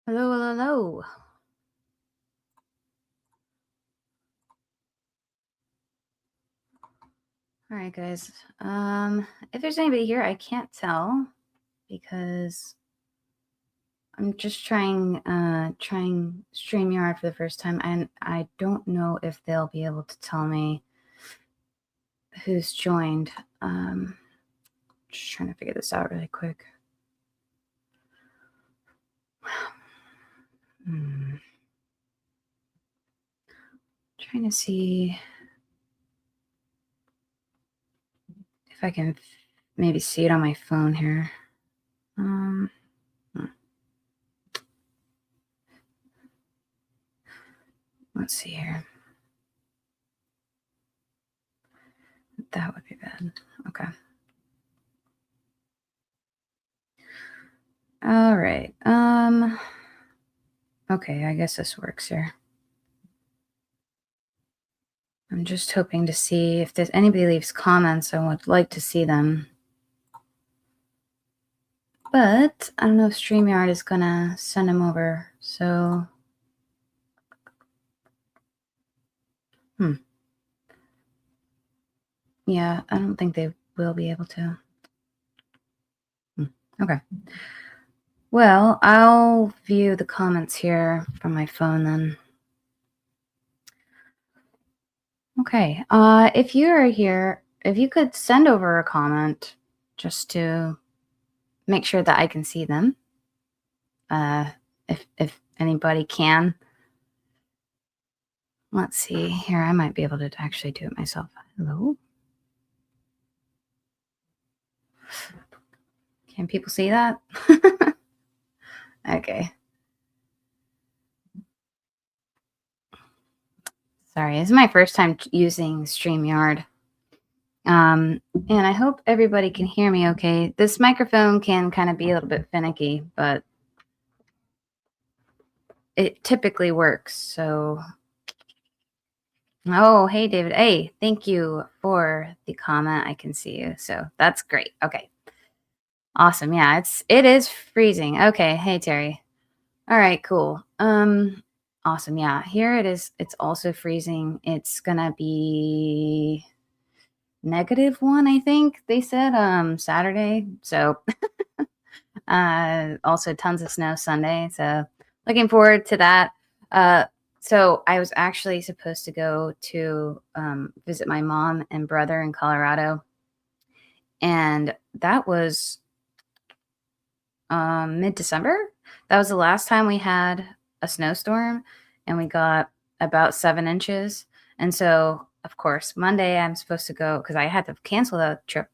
Hello, hello, hello. All right, guys. If there's anybody here, I can't tell because I'm just trying StreamYard for the first time, and I don't know if they'll be able to tell me who's joined. Just trying to figure this out really quick. Trying to see if I can maybe see it on my phone here. Let's see here. That would be bad. Okay. All right. Okay, I guess this works here. I'm just hoping to see if there's anybody leaves comments. I would like to see them. But I don't know if StreamYard is gonna send them over. So yeah, I don't think they will be able to. Okay. Well, I'll view the comments here from my phone then. Okay. If you are here, if you could send over a comment just to make sure that I can see them. If anybody can. Let's see here. I might be able to actually do it myself. Hello? Can people see that? Okay. Sorry, this is my first time using StreamYard. And I hope everybody can hear me okay. This microphone can kind of be a little bit finicky, but it typically works. So, oh, hey, David. Hey, thank you for the comment. I can see you. So that's great. Okay. Awesome. Yeah, it is freezing. Okay. Hey, Terry. All right, cool. Awesome. Yeah, here it is. It's also freezing. It's gonna be -1, I think they said, Saturday. So also tons of snow Sunday. So looking forward to that. So I was actually supposed to go to visit my mom and brother in Colorado. And that was mid-December. That was the last time we had a snowstorm, and we got about 7 inches. And so, of course, Monday I'm supposed to go because I had to cancel the trip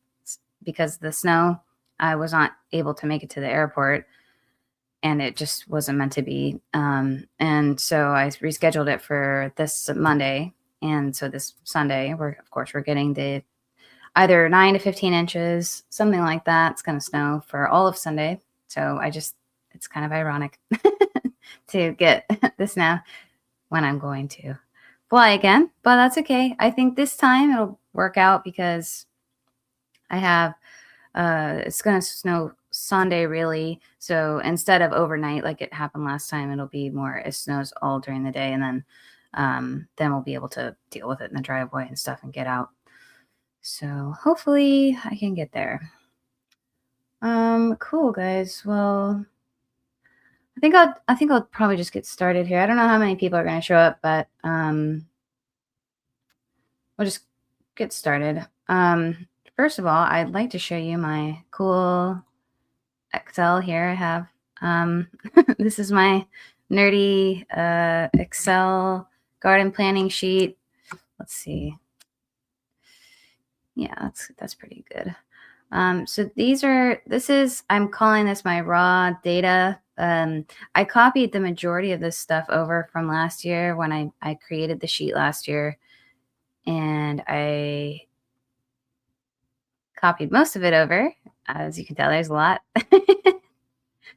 because of the snow. I was not able to make it to the airport, and it just wasn't meant to be. And so I rescheduled it for this Monday. And so this Sunday, we're getting the either 9 to 15 inches, something like that. It's going to snow for all of Sunday. So it's kind of ironic to get the snow when I'm going to fly again, but that's okay. I think this time it'll work out because I have, it's going to snow Sunday really. So instead of overnight, like it happened last time, it'll be more, it snows all during the day. And then we'll be able to deal with it in the driveway and stuff and get out. So hopefully I can get there. Cool guys. Well, I think I'll probably just get started here. I don't know how many people are going to show up, but we'll just get started. First of all, I'd like to show you my cool Excel here. I have this is my nerdy Excel garden planning sheet. Let's see. Yeah, that's pretty good. So I'm calling this my raw data. I copied the majority of this stuff over from last year when I created the sheet last year, and I copied most of it over. As you can tell, there's a lot.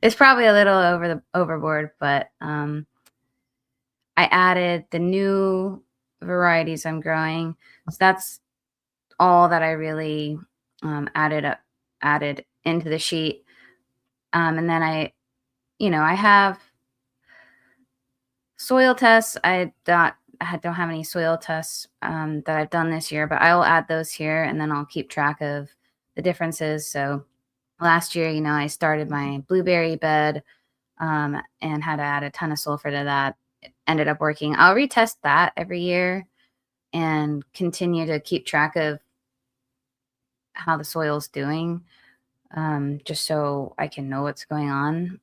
It's probably a little overboard, but I added the new varieties I'm growing. So that's all that I really added into the sheet. And then I have Soil tests, I don't have any soil tests that I've done this year, but I will add those here, and then I'll keep track of the differences. So last year, I started my blueberry bed and had to add a ton of sulfur to that. It ended up working. I'll retest that every year and continue to keep track of how the soil's doing, just so I can know what's going on.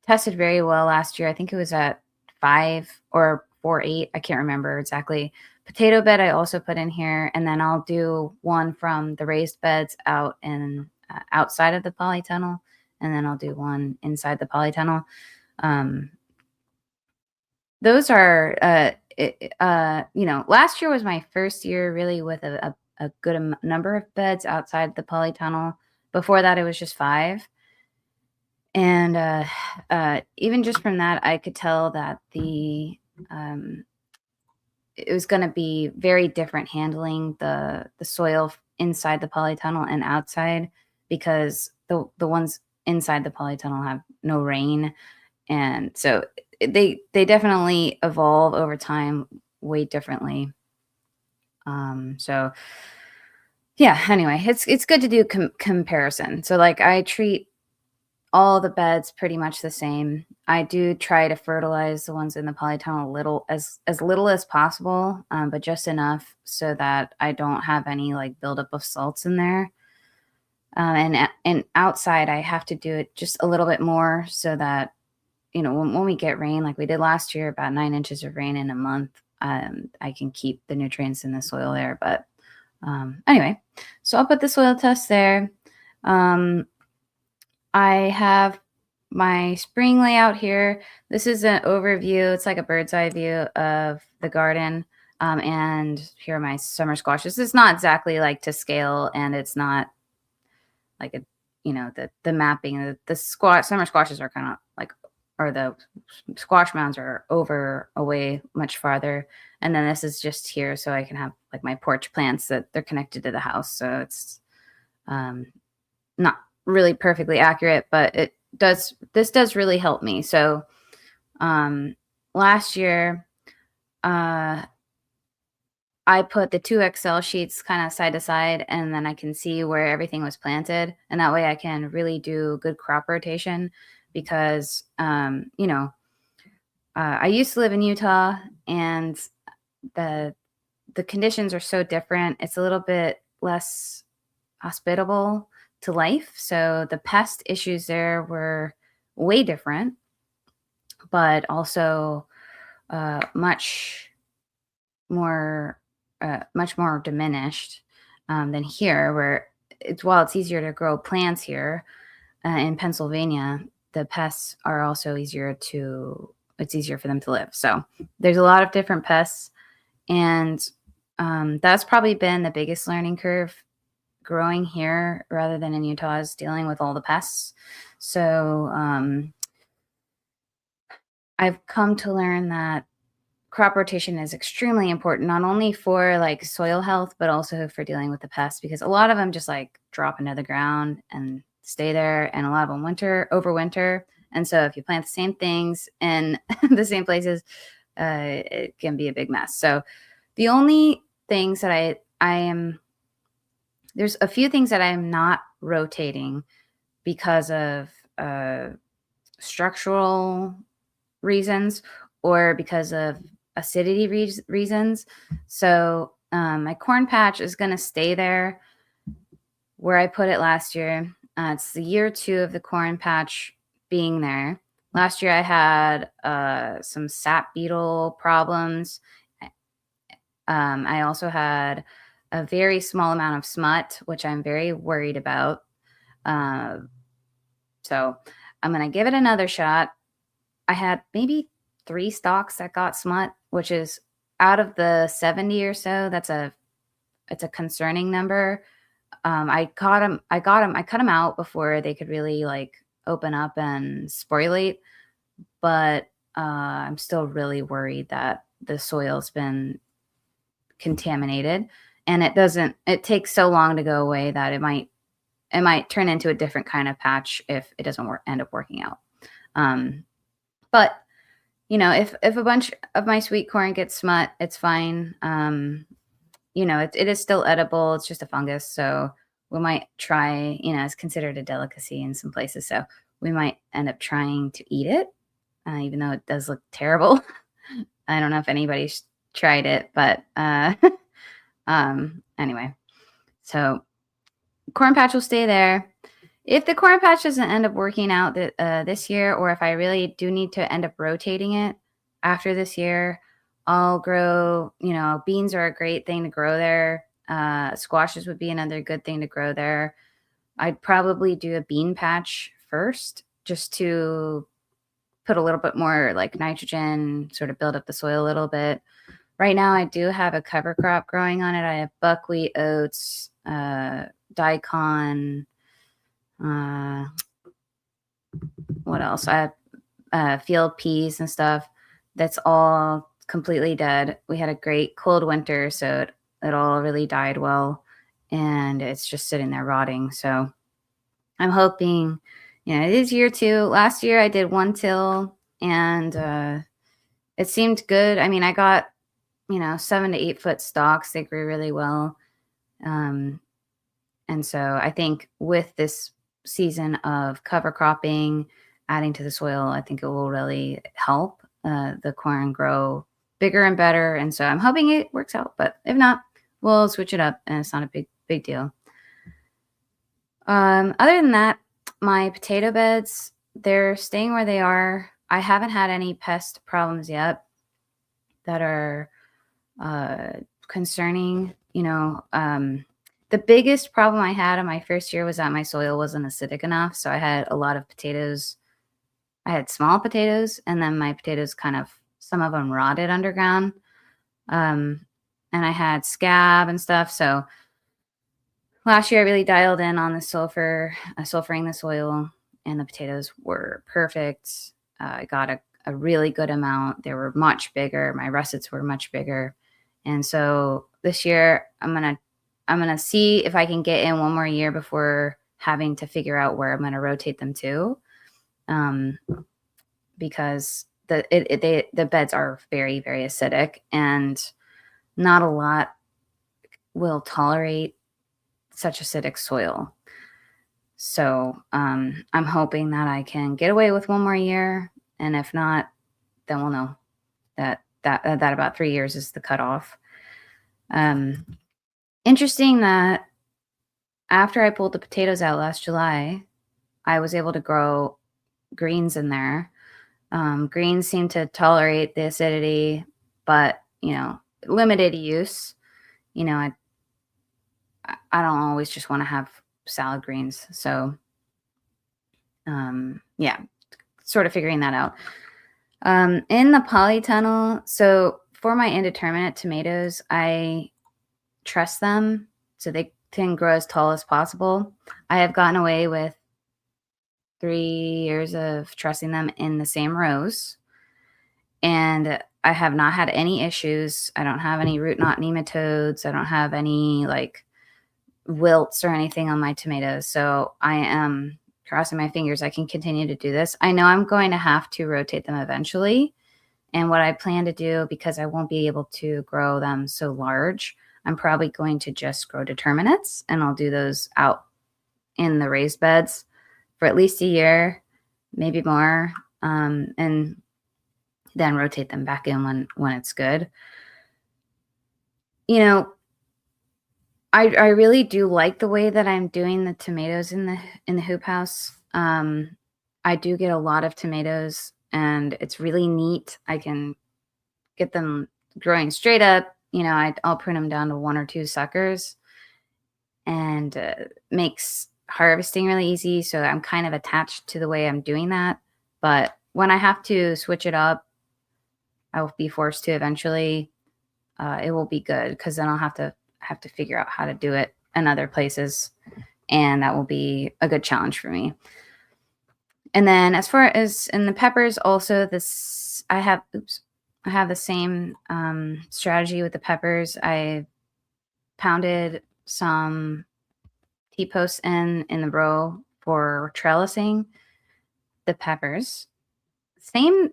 Tested very well last year. I think it was at 5 or 4.8. I can't remember exactly. Potato bed I also put in here, and then I'll do one from the raised beds out and outside of the polytunnel, and then I'll do one inside the polytunnel. Those are, last year was my first year really with a good number of beds outside the polytunnel. Before that, it was just 5. And even just from that, I could tell that it was going to be very different handling the soil inside the polytunnel and outside, because the ones inside the polytunnel have no rain, and so they definitely evolve over time way differently. So yeah. Anyway, it's good to do comparison. So like I treat all the beds pretty much the same. I do try to fertilize the ones in the polytunnel as little as possible, but just enough so that I don't have any like buildup of salts in there. And outside, I have to do it just a little bit more so that when we get rain like we did last year, about 9 inches of rain in a month, I can keep the nutrients in the soil there. But anyway, so I'll put the soil test there. I have my spring layout here. This is an overview. It's like a bird's eye view of the garden. And here are my summer squashes. It's not exactly like to scale, and it's not like the mapping. The summer squashes are kind of like, or the squash mounds are away much farther. And then this is just here, so I can have like my porch plants that they're connected to the house. So it's not really perfectly accurate, but this does really help me. So last year I put the 2 Excel sheets kind of side to side, and then I can see where everything was planted, and that way I can really do good crop rotation, because I used to live in Utah, and the conditions are so different. It's a little bit less hospitable to life. So the pest issues there were way different, but also much more diminished than here, where while it's easier to grow plants here in Pennsylvania, the pests are also easier for them to live. So there's a lot of different pests, and that's probably been the biggest learning curve growing here rather than in Utah, is dealing with all the pests. So I've come to learn that crop rotation is extremely important, not only for like soil health, but also for dealing with the pests, because a lot of them just like drop into the ground and stay there, and a lot of them overwinter. And so if you plant the same things in the same places, it can be a big mess. So the only things that there's a few things that I'm not rotating because of structural reasons or because of acidity reasons. So my corn patch is going to stay there where I put it last year. It's the year 2 of the corn patch being there. Last year I had some sap beetle problems. I also had a very small amount of smut, which I'm very worried about. So I'm going to give it another shot. I had maybe 3 stalks that got smut, which is out of the 70 or so. It's a concerning number. I cut them out before they could really like open up and sporulate, but I'm still really worried that the soil's been contaminated, and it takes so long to go away that it might turn into a different kind of patch if it doesn't end up working out. But if a bunch of my sweet corn gets smut, it's fine. It is still edible. It's just a fungus, so we might try. It's considered a delicacy in some places, so we might end up trying to eat it, even though it does look terrible. I don't know if anybody's tried it, but anyway, so corn patch will stay there. If the corn patch doesn't end up working out this year, or if I really do need to end up rotating it after this year, I'll grow, beans are a great thing to grow there. Squashes would be another good thing to grow there. I'd probably do a bean patch first, just to put a little bit more like nitrogen, sort of build up the soil a little bit. Right now, I do have a cover crop growing on it. I have buckwheat, oats, daikon. What else? I have field peas and stuff. That's all completely dead. We had a great cold winter, so it all really died well, and it's just sitting there rotting. So I'm hoping, it is year 2. Last year I did 1 till, and it seemed good. I mean, I got 7 to 8 foot stalks. They grew really well, and so I think with this season of cover cropping, adding to the soil, I think it will really help the corn grow bigger and better. And so I'm hoping it works out, but if not, we'll switch it up, and it's not a big deal. Other than that, my potato beds, they're staying where they are. I haven't had any pest problems yet that are concerning. The biggest problem I had in my first year was that my soil wasn't acidic enough. So I had a lot of potatoes. I had small potatoes, and then my potatoes some of them rotted underground. And I had scab and stuff. So last year I really dialed in on the sulfuring the soil, and the potatoes were perfect. I got a really good amount. They were much bigger. My russets were much bigger. And so this year I'm going to see if I can get in one more year before having to figure out where I'm going to rotate them to. Because the beds are very, very acidic, and not a lot will tolerate such acidic soil. So I'm hoping that I can get away with one more year, and if not, then we'll know that about 3 years is the cutoff. Interesting that after I pulled the potatoes out last July, I was able to grow greens in there. Greens seem to tolerate the acidity, but limited use. I don't always just want to have salad greens. So, sort of figuring that out. In the polytunnel, so for my indeterminate tomatoes, I truss them so they can grow as tall as possible. I have gotten away with 3 years of trussing them in the same rows, and I have not had any issues. I don't have any root knot nematodes. I don't have any wilts or anything on my tomatoes. So I am crossing my fingers I can continue to do this. I know I'm going to have to rotate them eventually. And what I plan to do, because I won't be able to grow them so large, I'm probably going to just grow determinates, and I'll do those out in the raised beds for at least a year, maybe more, and then rotate them back in when it's good. I really do like the way that I'm doing the tomatoes in the hoop house. I do get a lot of tomatoes, and it's really neat. I can get them growing straight up. I'll prune them down to 1 or 2 suckers, and makes harvesting really easy. So I'm kind of attached to the way I'm doing that. But when I have to switch it up, I will be forced to eventually. It will be good, because then I'll have to figure out how to do it in other places, and that will be a good challenge for me. And then as far as in the peppers, also I have the same strategy with the peppers. I pounded some T-posts in the row for trellising the peppers. Same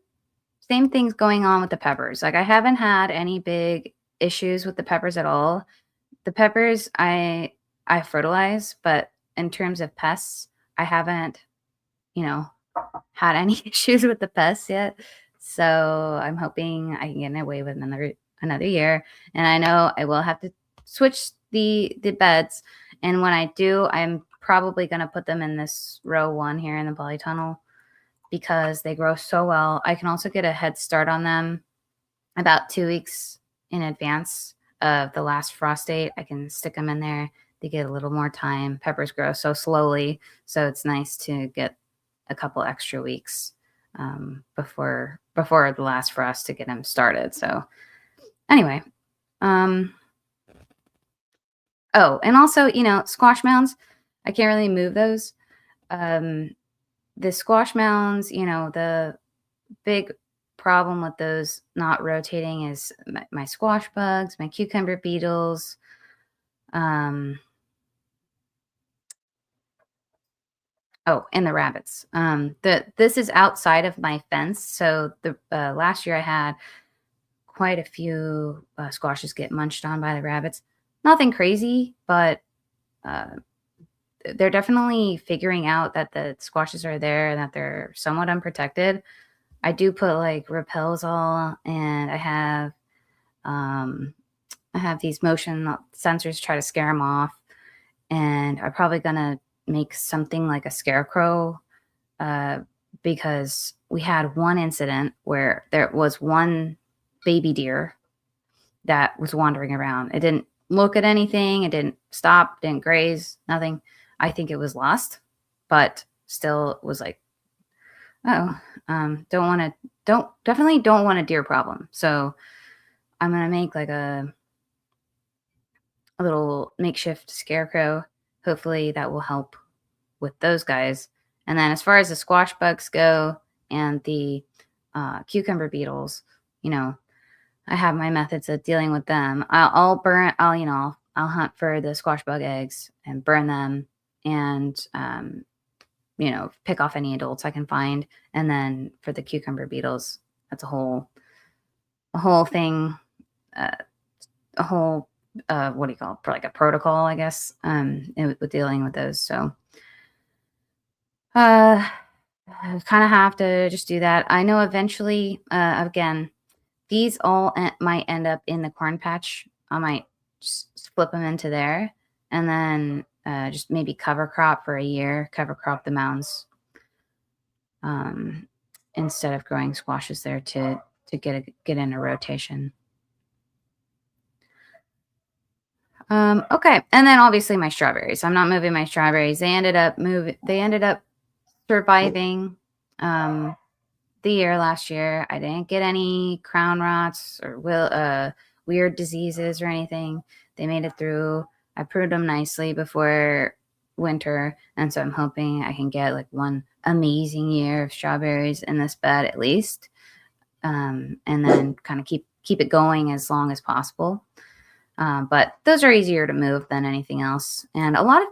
same things going on with the peppers. Like I haven't had any big issues with the peppers at all. The peppers I fertilize, but in terms of pests, I haven't, you know, had any issues with the pests yet. So I'm hoping I can get away with another year. And I know I will have to switch the beds. And when I do, I'm probably going to put them in this row 1 here in the polytunnel because they grow so well. I can also get a head start on them about 2 weeks in advance of the last frost date. I can stick them in there. They get a little more time. Peppers grow so slowly, so it's nice to get a couple extra weeks before the last frost to get them started. So anyway, oh, and also, squash mounds, I can't really move those. The squash mounds, the big problem with those not rotating is my squash bugs, my cucumber beetles. Oh, and the rabbits. This is outside of my fence. So the last year I had quite a few squashes get munched on by the rabbits. Nothing crazy, but they're definitely figuring out that the squashes are there and that they're somewhat unprotected. I do put like repels all, and I have these motion sensors try to scare them off, and I'm probably gonna make something like a scarecrow because we had one incident where there was one baby deer that was wandering around. It didn't look at anything. It didn't stop, didn't graze, nothing. I think it was lost, but still was like, definitely don't want a deer problem. So I'm going to make like a little makeshift scarecrow. Hopefully that will help with those guys. And then as far as the squash bugs go and the cucumber beetles, I have my methods of dealing with them. I'll hunt for the squash bug eggs and burn them and, pick off any adults I can find. And then for the cucumber beetles, that's a whole thing, what do you call it? Like a protocol, I guess, with dealing with those. So, I kind of have to just do that. I know eventually, again, these all might end up in the corn patch. I might just flip them into there and then just maybe cover crop for a year, cover crop the mounds instead of growing squashes there to get in a rotation. Okay, and then obviously my strawberries. I'm not moving my strawberries. They ended up surviving the year last year. I didn't get any crown rots or weird diseases or anything. They made it through. I pruned them nicely before winter, and so I'm hoping I can get like one amazing year of strawberries in this bed at least, and then kind of keep it going as long as possible. But those are easier to move than anything else. And a lot of,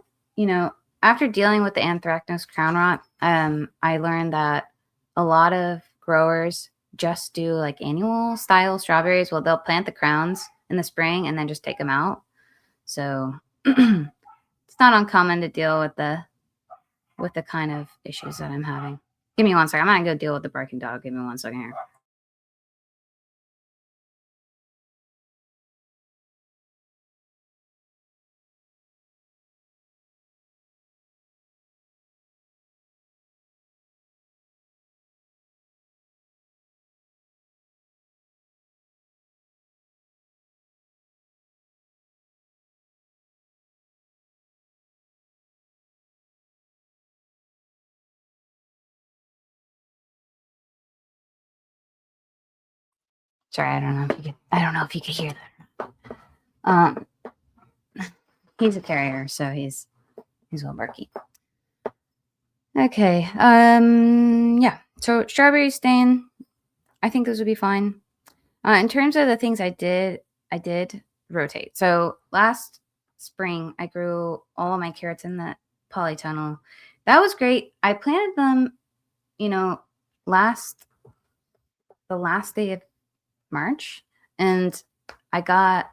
after dealing with the anthracnose crown rot, I learned that a lot of growers just do like annual style strawberries. Well, they'll plant the crowns in the spring and then just take them out. So it's not uncommon to deal with the kind of issues that I'm having. Give me one second. I'm gonna go deal with the barking dog. Give me 1 second here. Sorry, I don't know if you could hear that. He's a terrier, so he's a little barky. Okay. Yeah. So strawberry stain, I think those would be fine. In terms of the things I did rotate. So last spring, I grew all of my carrots in the polytunnel. That was great. I planted them, the the last day of March, and I got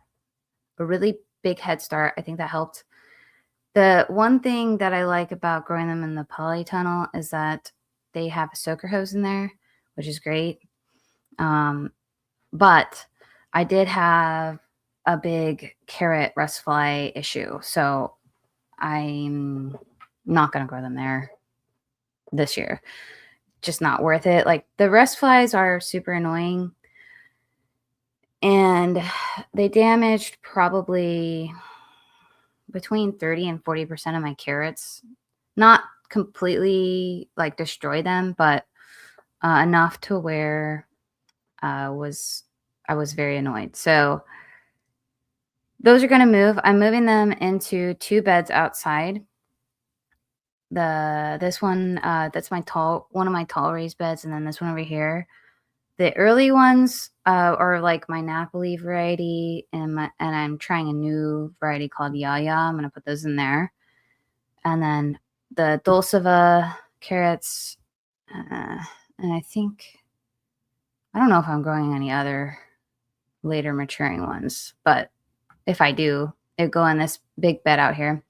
a really big head start. I think that helped. The one thing that I like about growing them in the polytunnel is that they have a soaker hose in there, which is great. But I did have a big carrot rust fly issue, so I'm not going to grow them there this year. Just not worth it. Like, the rust flies are super annoying, and they damaged probably between 30 and 40% of my carrots. Not completely like destroy them, but enough to where I was very annoyed. So those are going to move. I'm moving them into 2 beds outside. This one, that's one of my tall raised beds, and then this one over here. The early ones are like my Napoli variety, and I'm trying a new variety called Yaya. I'm going to put those in there. And then the Dulciva carrots, and I don't know if I'm growing any other later maturing ones, but if I do, it'd go in this big bed out here.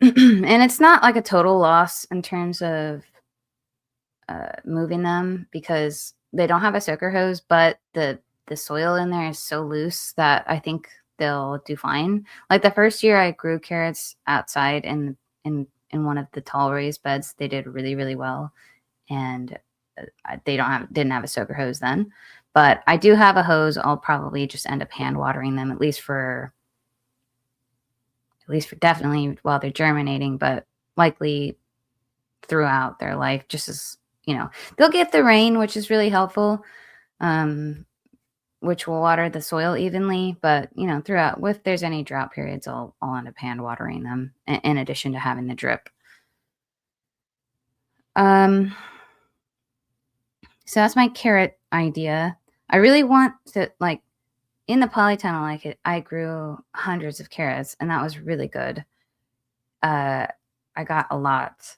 And it's not like a total loss in terms of moving them, because they don't have a soaker hose, but the soil in there is so loose that I think they'll do fine. Like, the first year I grew carrots outside in one of the tall raised beds, they did really, really well, and they didn't have a soaker hose then. But I do have a hose. I'll probably just end up hand watering them, at least for definitely while they're germinating, but likely throughout their life, just as, they'll get the rain, which is really helpful, which will water the soil evenly. But, throughout, if there's any drought periods, I'll end up hand watering them in addition to having the drip. So that's my carrot idea. I really want to, like, in the polytunnel, I grew hundreds of carrots, and that was really good. I got a lot,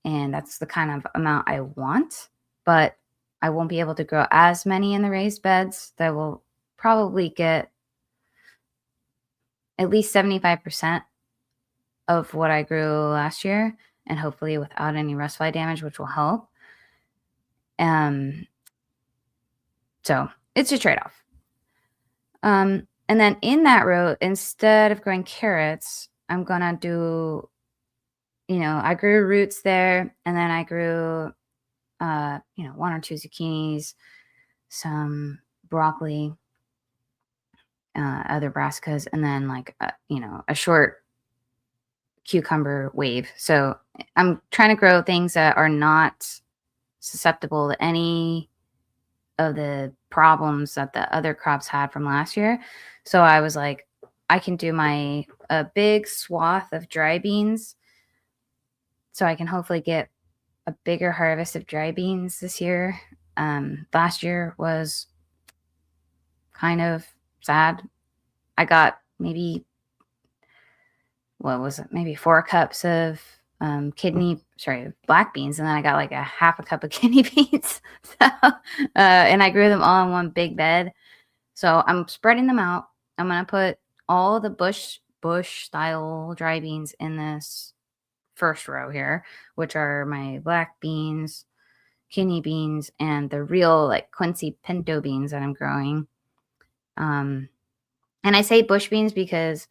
and that's the kind of amount I want, but I won't be able to grow as many in the raised beds. That will probably get at least 75% of what I grew last year, and hopefully without any rust fly damage, which will help. So it's a trade-off. And then in that row, instead of growing carrots, I'm gonna do, I grew roots there, and then I grew, 1 or 2 zucchinis, some broccoli, other brassicas, and then like, a short cucumber wave. So I'm trying to grow things that are not susceptible to any of the problems that the other crops had from last year. So I was like, I can do a big swath of dry beans, so I can hopefully get a bigger harvest of dry beans this year. Last year was kind of sad. I got maybe 4 cups of black beans, and then I got like a half a cup of kidney beans. And I grew them all in one big bed. So I'm spreading them out. I'm gonna put all the bush style dry beans in this first row here, which are my black beans, kidney beans, and the real like Quincy pinto beans that I'm growing. And I say bush beans because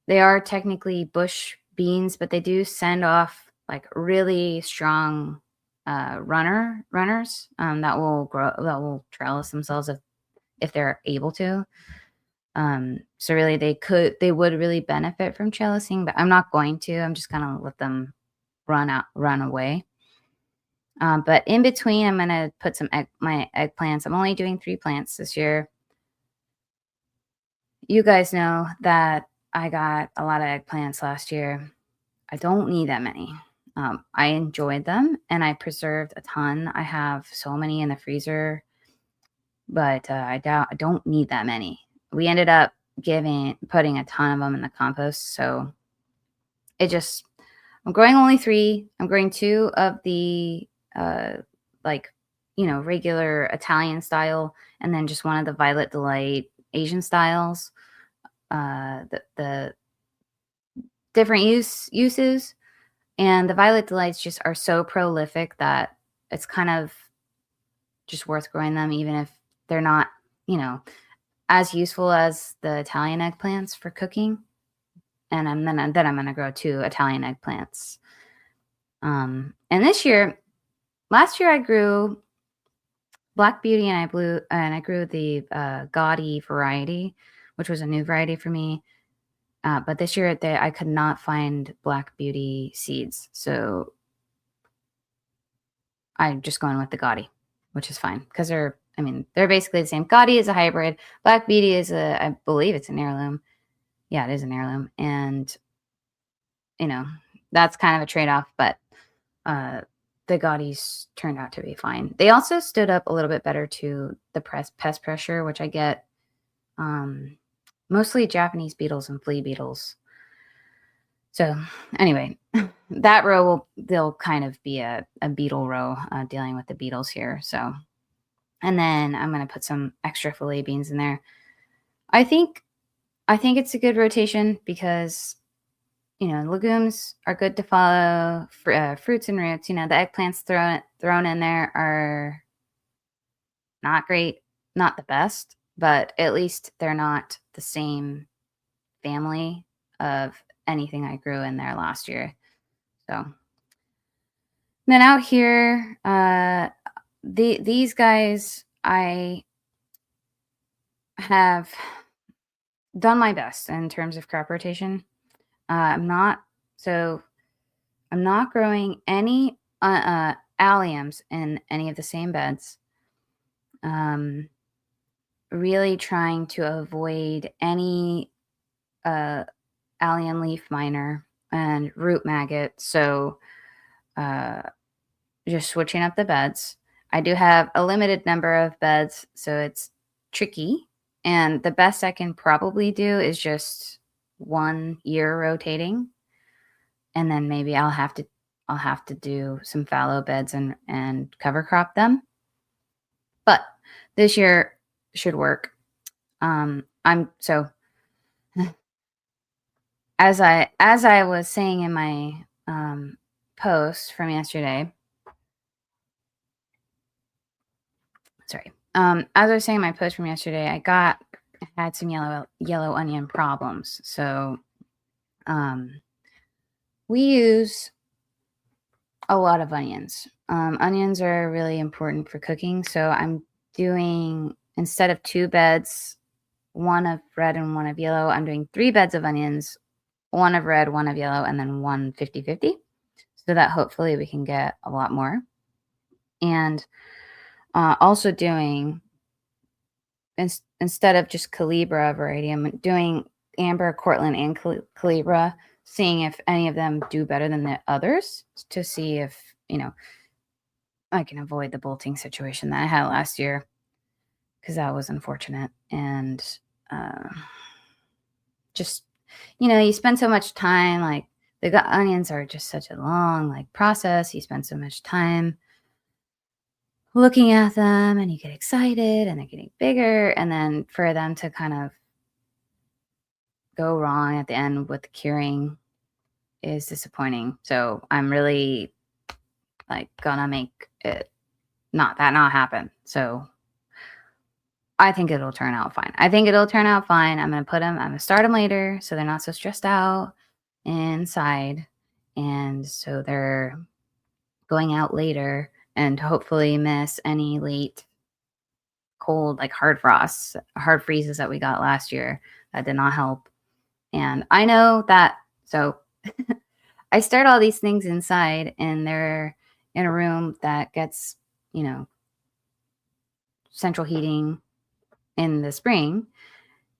they are technically bush beans, but they do send off like really strong runners that will trellis themselves if they're able to. So really they would really benefit from trellising, but I'm not going to. I'm just gonna let them run away. But in between, I'm gonna put my eggplants. I'm only doing 3 plants this year. You guys know that I got a lot of eggplants last year. I don't need that many. I enjoyed them, and I preserved a ton. I have so many in the freezer, but I don't need that many. We ended up putting a ton of them in the compost, so I'm growing only 3. I'm growing 2 of the like regular Italian style, and then just one of the Violet Delight Asian styles. The different uses, and the Violet Delights just are so prolific that it's kind of just worth growing them, even if they're not, as useful as the Italian eggplants for cooking. And then I'm going to grow 2 Italian eggplants. And last year I grew Black Beauty, and I grew the gaudy variety, which was a new variety for me. But this year I could not find Black Beauty seeds, so I'm just going with the gaudy, which is fine because they're basically the same. Gaudy is a hybrid. Black Beauty is I believe it's an heirloom. Yeah, it is an heirloom, and that's kind of a trade-off, but the Gaudis turned out to be fine. They also stood up a little bit better to the pest pressure, which I get mostly Japanese beetles and flea beetles. So anyway, that row they'll kind of be a beetle row, dealing with the beetles here. So, and then I'm going to put some extra filet beans in there. I think it's a good rotation because legumes are good to follow. Fruits and roots, the eggplants thrown in there are not great, not the best, but at least they're not the same family of anything I grew in there last year. So then out here, these guys, I have done my best in terms of crop rotation. I'm not growing any alliums in any of the same beds. Really trying to avoid any allium leaf miner and root maggot. So just switching up the beds. I do have a limited number of beds, so it's tricky. And the best I can probably do is just 1 year rotating, and then maybe I'll have to do some fallow beds and cover crop them. But this year should work. As I was saying in my post from yesterday. Sorry. As I was saying in my post from yesterday, I had some yellow onion problems. So we use a lot of onions. Onions are really important for cooking. So I'm doing, instead of 2 beds, 1 of red and 1 of yellow, I'm doing 3 beds of onions, 1 of red, 1 of yellow, and then 1 50-50. So that hopefully we can get a lot more. And also doing, instead of just Calibra variety, I'm doing Amber, Cortland, and Calibra, seeing if any of them do better than the others, to see if, I can avoid the bolting situation that I had last year, because that was unfortunate. And just, you spend so much time, like, the onions are just such a long, process. You spend so much time looking at them, and you get excited, and they're getting bigger, and then for them to kind of go wrong at the end with the curing is disappointing. So I'm really gonna make it not happen. So I think it'll turn out fine. I'm gonna start them later, so they're not so stressed out inside, and so they're going out later, and hopefully miss any late cold, hard frosts, hard freezes that we got last year. That did not help. And I know that, so I start all these things inside, and they're in a room that gets, central heating in the spring,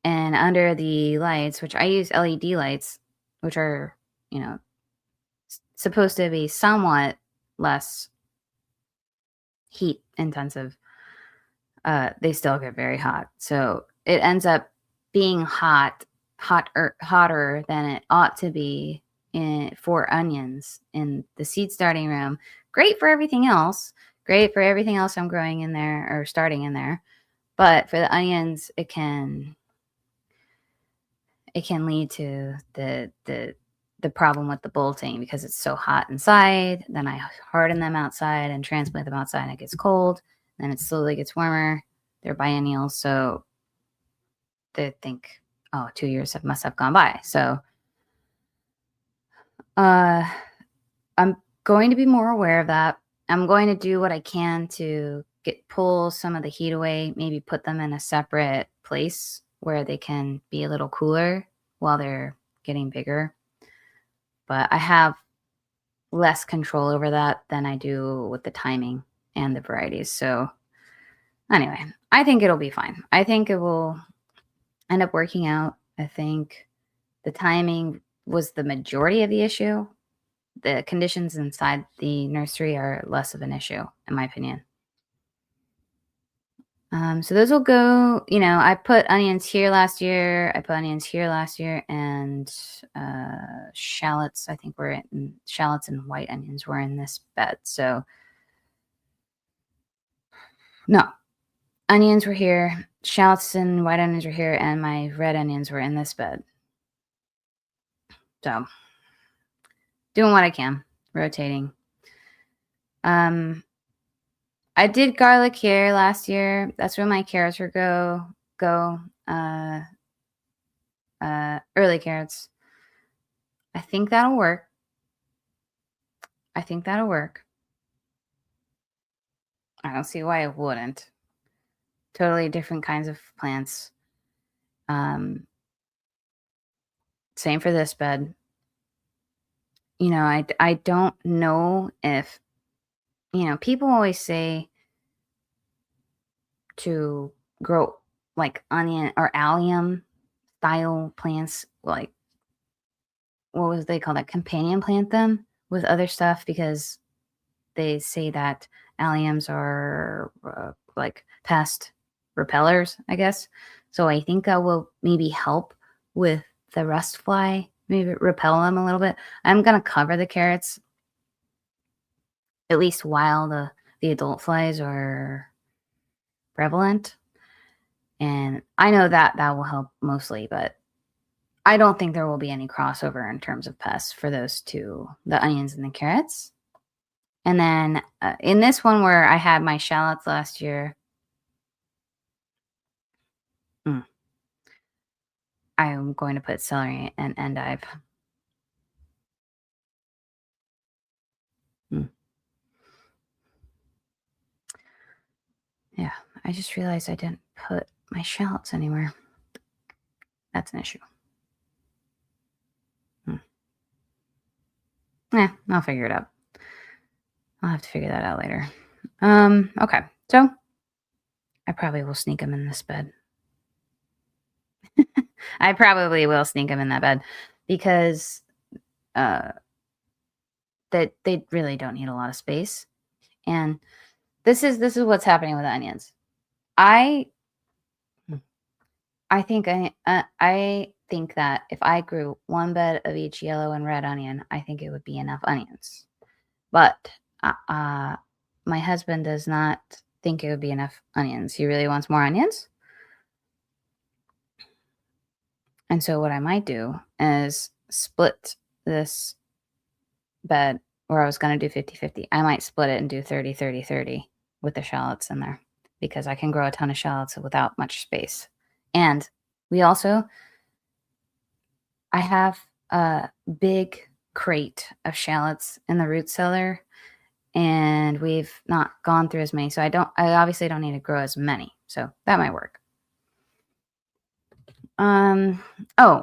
and under the lights, which I use LED lights, which are, supposed to be somewhat less heat intensive, they still get very hot. So it ends up being hotter than it ought to be for onions in the seed starting room. Great for everything else, Great for everything else I'm growing in there or starting in there. But for the onions, it can lead to the problem with the bolting because it's so hot inside. Then I harden them outside and transplant them outside, and it gets cold. Then it slowly gets warmer. They're biennials, so they think, oh, 2 years must have gone by. So I'm going to be more aware of that. I'm going to do what I can to pull some of the heat away, maybe put them in a separate place where they can be a little cooler while they're getting bigger. But I have less control over that than I do with the timing and the varieties. So anyway, I think it'll be fine. I think it will end up working out. I think the timing was the majority of the issue. The conditions inside the nursery are less of an issue, in my opinion. So those will go, I put onions here last year. I put onions here last year, and shallots, I think shallots and white onions were in this bed. So no, onions were here, shallots and white onions were here, and my red onions were in this bed. So doing what I can, rotating. I did garlic here last year. That's where my carrots were go. Early carrots. I think that'll work. I don't see why it wouldn't. Totally different kinds of plants. Same for this bed. I don't know if, people always say to grow like onion or allium style plants, like, what was they call that? Companion plant them with other stuff because they say that alliums are like pest repellers, I guess. So I think that will maybe help with the rust fly, maybe repel them a little bit. I'm going to cover the carrots at least while the adult flies are prevalent. And I know that will help mostly, but I don't think there will be any crossover in terms of pests for those two, the onions and the carrots. And then in this one where I had my shallots last year, I am going to put celery and endive. Yeah, I just realized I didn't put my shallots anywhere. That's an issue. I'll figure it out. I'll have to figure that out later. Okay, so I probably will sneak them in this bed. I probably will sneak them in that bed because that they really don't need a lot of space. And this is what's happening with the onions. I think I think that if I grew one bed of each yellow and red onion, I think it would be enough onions. But my husband does not think it would be enough onions. He really wants more onions. And so what I might do is split this bed where I was going to do 50-50. I might split it and do 30-30-30 with the shallots in there because I can grow a ton of shallots without much space. And I have a big crate of shallots in the root cellar, and we've not gone through as many. So I obviously don't need to grow as many. So that might work.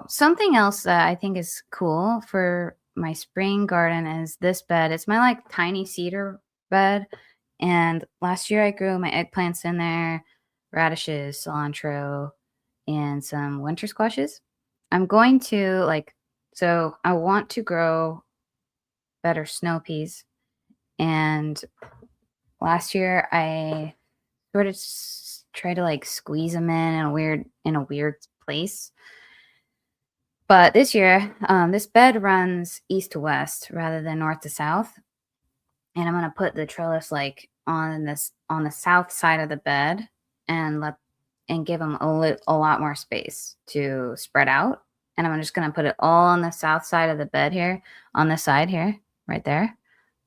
Something else that I think is cool for my spring garden is this bed. It's my tiny cedar bed. And last year I grew my eggplants in there, radishes, cilantro, and some winter squashes. I'm going to so I want to grow better snow peas. And last year I sort of tried to squeeze them in a weird place. But this year, this bed runs east to west rather than north to south. And I'm going to put the trellis on the south side of the bed and give them a lot more space to spread out. And I'm just gonna put it all on the south side of the bed here, on the side here, right there.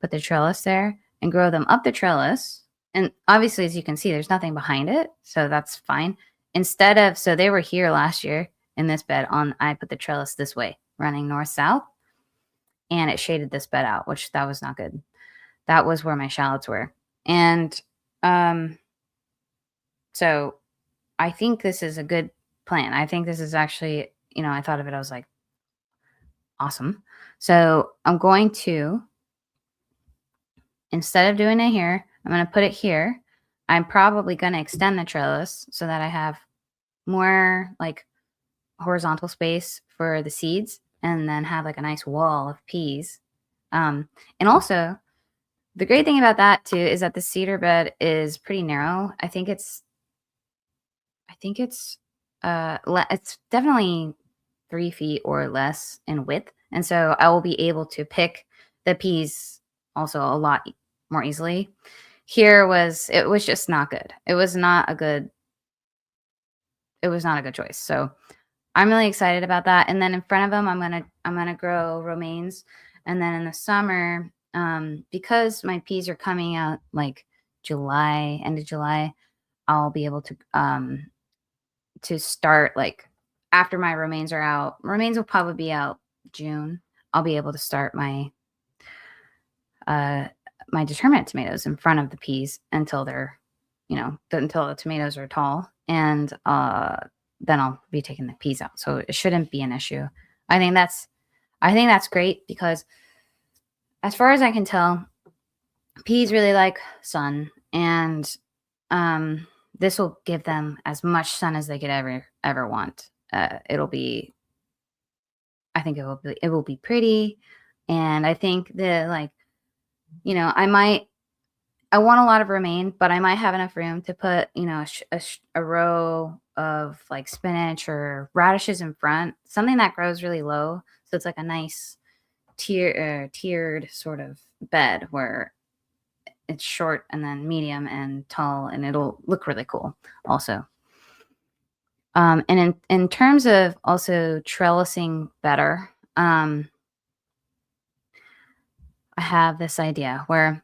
Put the trellis there and grow them up the trellis. And obviously, as you can see, there's nothing behind it, so that's fine. So they were here last year in this bed. I put the trellis this way, running north south, and it shaded this bed out, which that was not good. That was where my shallots were. And so I think this is a good plan. I think this is actually, I thought of it, I was like, awesome. So I'm going to, instead of doing it here, I'm going to put it here. I'm probably going to extend the trellis so that I have more like horizontal space for the seeds, and then have like a nice wall of peas. And also, the great thing about that too is that the cedar bed is pretty narrow. I think it's definitely 3 feet or less in width, and so I will be able to pick the peas also a lot more easily. It was just not good. It was not a good choice. So I'm really excited about that. And then in front of them, I'm gonna grow romaines, and then in the summer, because my peas are coming out like end of July, I'll be able to start like after my romaines are out. Romaines will probably be out June. I'll be able to start my my determinate tomatoes in front of the peas until they're, until the tomatoes are tall, and then I'll be taking the peas out. So it shouldn't be an issue. I think that's great, because as far as I can tell, peas really like sun, and this will give them as much sun as they could ever want. I think it will be pretty, and I think that, I want a lot of romaine, but I might have enough room to put, a row of like spinach or radishes in front, something that grows really low, so it's like a nice tiered sort of bed where it's short and then medium and tall, and it'll look really cool also. And in terms of also trellising better, I have this idea where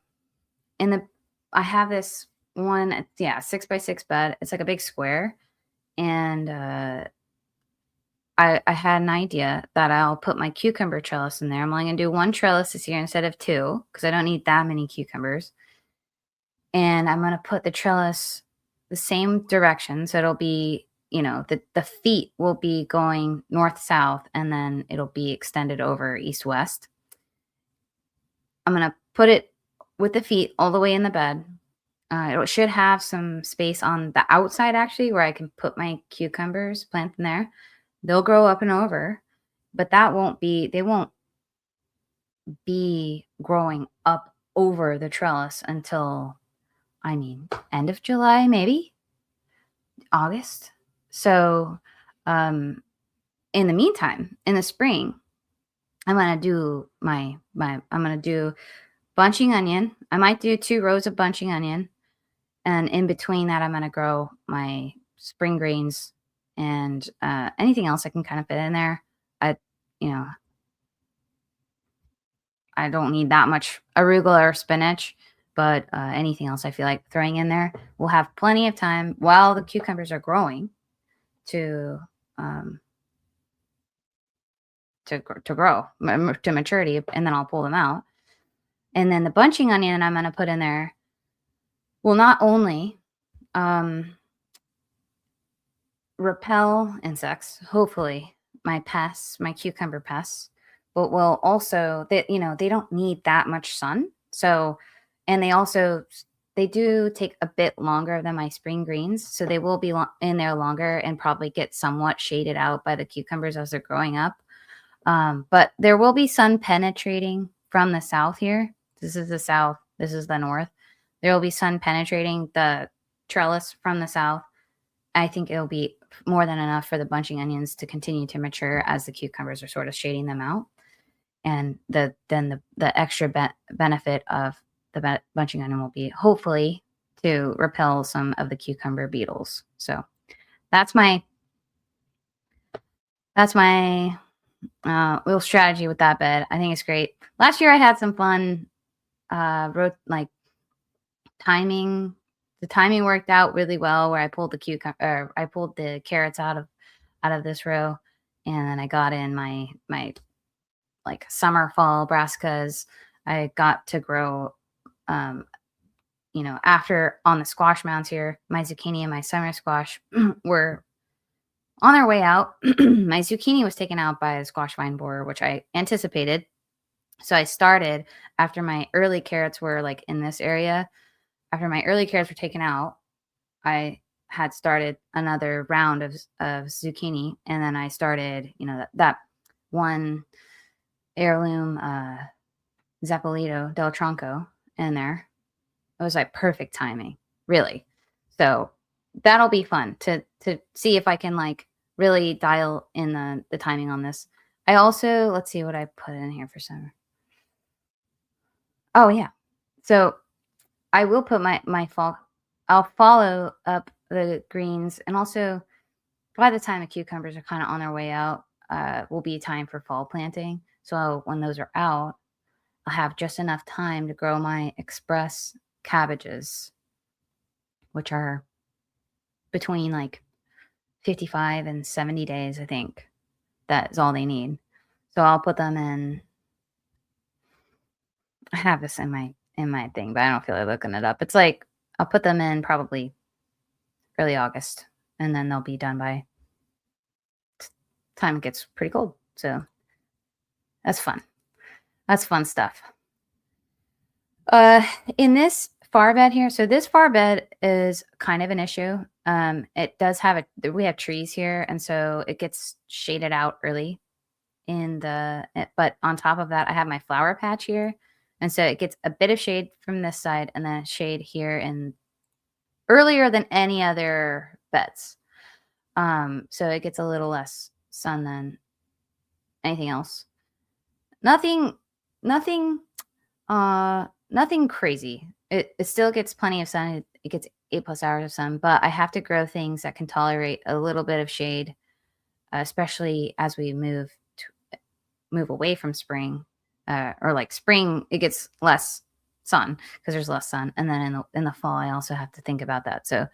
I have this one, 6x6 bed. It's like a big square, and I had an idea that I'll put my cucumber trellis in there. I'm only gonna do 1 trellis this year instead of 2, because I don't need that many cucumbers. And I'm gonna put the trellis the same direction, so it'll be, the feet will be going north-south, and then it'll be extended over east-west. I'm gonna put it with the feet all the way in the bed. It should have some space on the outside, actually, where I can put my cucumbers, plant them there. They'll grow up and over, but they won't be growing up over the trellis until, end of July, maybe August. So, in the meantime, in the spring, I'm gonna do I'm gonna do bunching onion. I might do 2 rows of bunching onion, and in between that, I'm gonna grow my spring greens and anything else I can kind of fit in there. You know, I don't need that much arugula or spinach, but anything else I feel like throwing in there. We'll have plenty of time while the cucumbers are growing to grow to maturity, and then I'll pull them out. And then the bunching onion I'm going to put in there will not only repel insects, hopefully my cucumber pests, but will also, they don't need that much sun. So, and they do take a bit longer than my spring greens. So they will be in there longer and probably get somewhat shaded out by the cucumbers as they're growing up. But there will be sun penetrating from the south here. This is the south. This is the north. There will be sun penetrating the trellis from the south. I think it'll be more than enough for the bunching onions to continue to mature as the cucumbers are sort of shading them out. And the extra benefit of the bunching onion will be, hopefully, to repel some of the cucumber beetles. So that's my little strategy with that bed. I think it's great. Last year I had some fun timing. The timing worked out really well where I pulled the carrots out of this row, and then I got in my like summer fall brassicas. I got to grow after on the squash mounds here, my zucchini and my summer squash were on their way out. My zucchini was taken out by a squash vine borer, which I anticipated. So I started after my early carrots were like in this area. After my early carrots were taken out, I had started another round of zucchini, and then I started, that one heirloom Zappolito del Tronco in there. It was like perfect timing, really. So that'll be fun to see if I can like really dial in the timing on this. I also, let's see what I put in here for summer. Oh yeah. So I will put my fall. I'll follow up the greens, and also by the time the cucumbers are kind of on their way out, will be time for fall planting. So when those are out, I'll have just enough time to grow my express cabbages, which are between like 55 and 70 days, I think. That is all they need. So I'll put them in. I have this in my thing, but I don't feel like looking it up. It's like I'll put them in probably early August, and then they'll be done by time it gets pretty cold. So that's fun. That's fun stuff. In this far bed here, so this far bed is kind of an issue. It does have we have trees here, and so it gets shaded out early but on top of that, I have my flower patch here. And so it gets a bit of shade from this side and then shade here and earlier than any other beds. So it gets a little less sun than anything else. Nothing crazy. It still gets plenty of sun. It gets 8+ hours of sun, but I have to grow things that can tolerate a little bit of shade, especially as we move away from spring. Or like spring, it gets less sun because there's less sun, and then in the fall, I also have to think about that. So,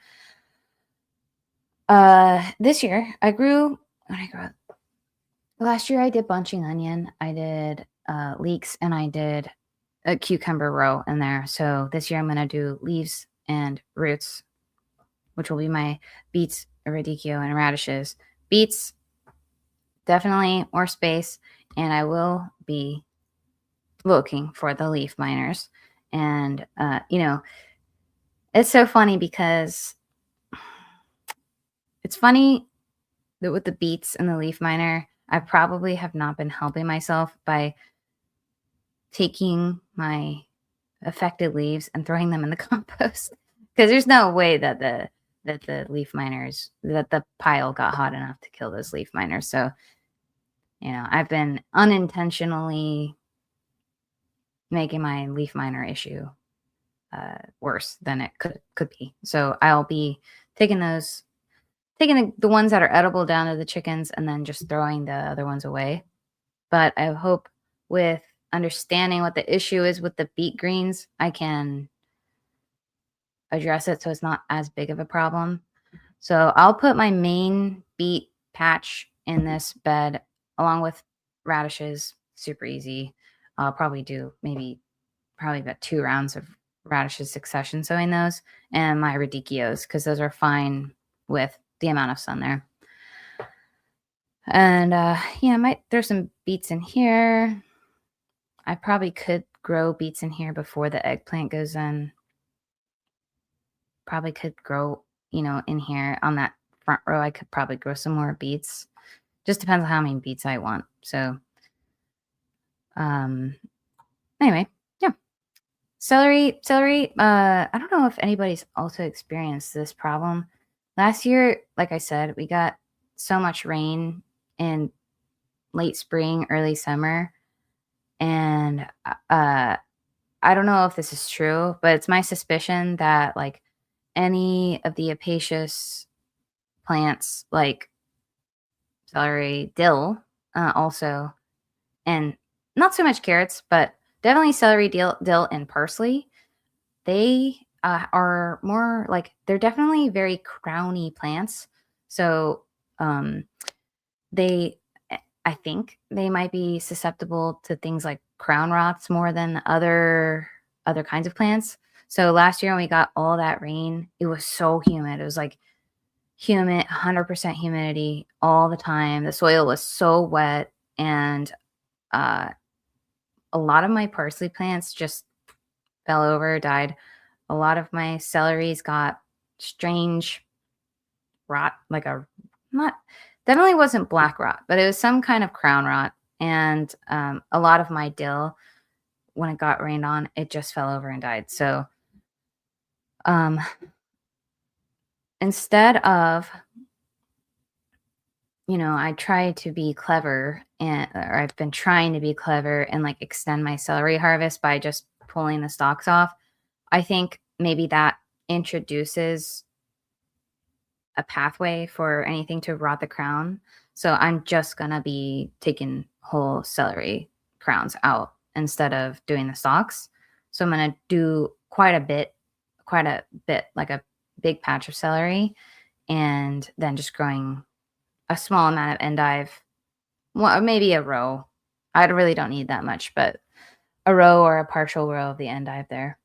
this year last year I did bunching onion, I did leeks, and I did a cucumber row in there. So this year I'm gonna do leaves and roots, which will be my beets, radicchio, and radishes. Beets, definitely more space, and I will be looking for the leaf miners. And it's so funny because it's funny that with the beets and the leaf miner, I probably have not been helping myself by taking my affected leaves and throwing them in the compost, because there's no way that the leaf miners, that the pile got hot enough to kill those leaf miners. So I've been unintentionally making my leaf miner issue worse than it could be. So I'll be taking the ones that are edible down to the chickens and then just throwing the other ones away. But I hope with understanding what the issue is with the beet greens, I can address it so it's not as big of a problem. So I'll put my main beet patch in this bed along with radishes. Super easy. I'll probably do probably about 2 rounds of radishes succession sowing those, and my radicchios, because those are fine with the amount of sun there. And I might throw some beets in here. I probably could grow beets in here before the eggplant goes in. Probably could grow, in here on that front row. I could probably grow some more beets. Just depends on how many beets I want. So, anyway, yeah. Celery. I don't know if anybody's also experienced this problem. Last year, like I said, we got so much rain in late spring, early summer, and I don't know if this is true, but it's my suspicion that like any of the herbaceous plants like celery, dill, also, and not so much carrots, but definitely celery, dill, and parsley. They are more like they're definitely very crowny plants. So um, they, I think they might be susceptible to things like crown rots more than other kinds of plants. So last year when we got all that rain, it was so humid. It was like humid, 100% humidity all the time. The soil was so wet, and uh, a lot of my parsley plants just fell over, died. A lot of my celeries got strange rot, like a not definitely wasn't black rot, but it was some kind of crown rot. And a lot of my dill, when it got rained on, it just fell over and died. So um, instead of, I try to be clever, or I've been trying to be clever and like extend my celery harvest by just pulling the stalks off. I think maybe that introduces a pathway for anything to rot the crown. So I'm just gonna be taking whole celery crowns out instead of doing the stalks. So I'm gonna do quite a bit, like a big patch of celery, and then just growing a small amount of endive, well, maybe a row. I really don't need that much, but a row or a partial row of the endive there.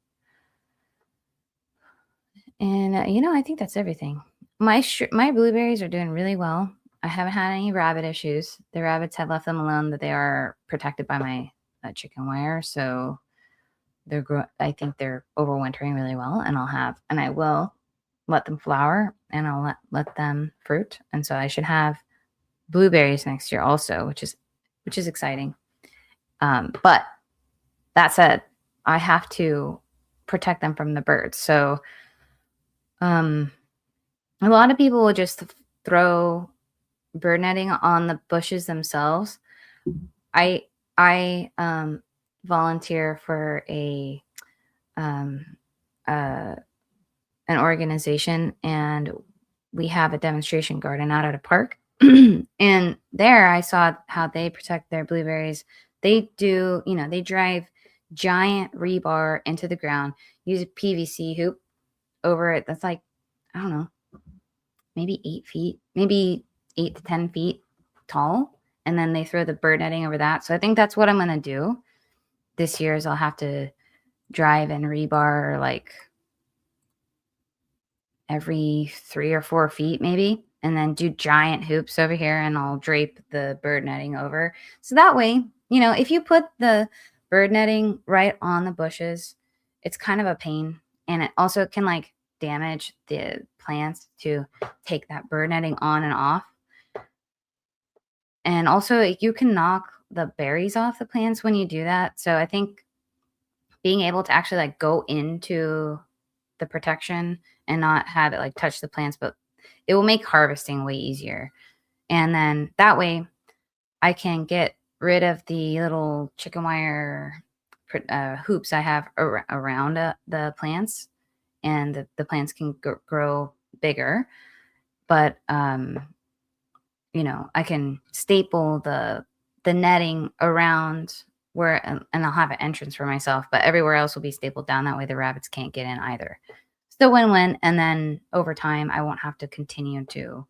And I think that's everything. My blueberries are doing really well. I haven't had any rabbit issues. The rabbits have left them alone, that they are protected by my chicken wire, so I think they're overwintering really well, and I will let them flower, and I'll let them fruit, and so I should have blueberries next year also, which is exciting. But that said, I have to protect them from the birds. So a lot of people will just throw bird netting on the bushes themselves. I I volunteer for um, uh, an organization, and we have a demonstration garden out at a park. And there I saw how they protect their blueberries. They do, they drive giant rebar into the ground, use a PVC hoop over it that's like, I don't know, maybe 8 feet, maybe 8 to 10 feet tall. And then they throw the bird netting over that. So I think that's what I'm going to do this year is I'll have to drive and rebar like every 3 or 4 feet maybe, and then do giant hoops over here, and I'll drape the bird netting over. So that way, if you put the bird netting right on the bushes, it's kind of a pain. And it also can like damage the plants to take that bird netting on and off. And also you can knock the berries off the plants when you do that. So I think being able to actually like go into the protection and not have it like touch the plants, but it will make harvesting way easier. And then that way I can get rid of the little chicken wire hoops I have around the plants, and the plants can grow bigger. But I can staple the netting around where, and I'll have an entrance for myself, but everywhere else will be stapled down. That way the rabbits can't get in either. Still win-win. And then over time, I won't have to continue to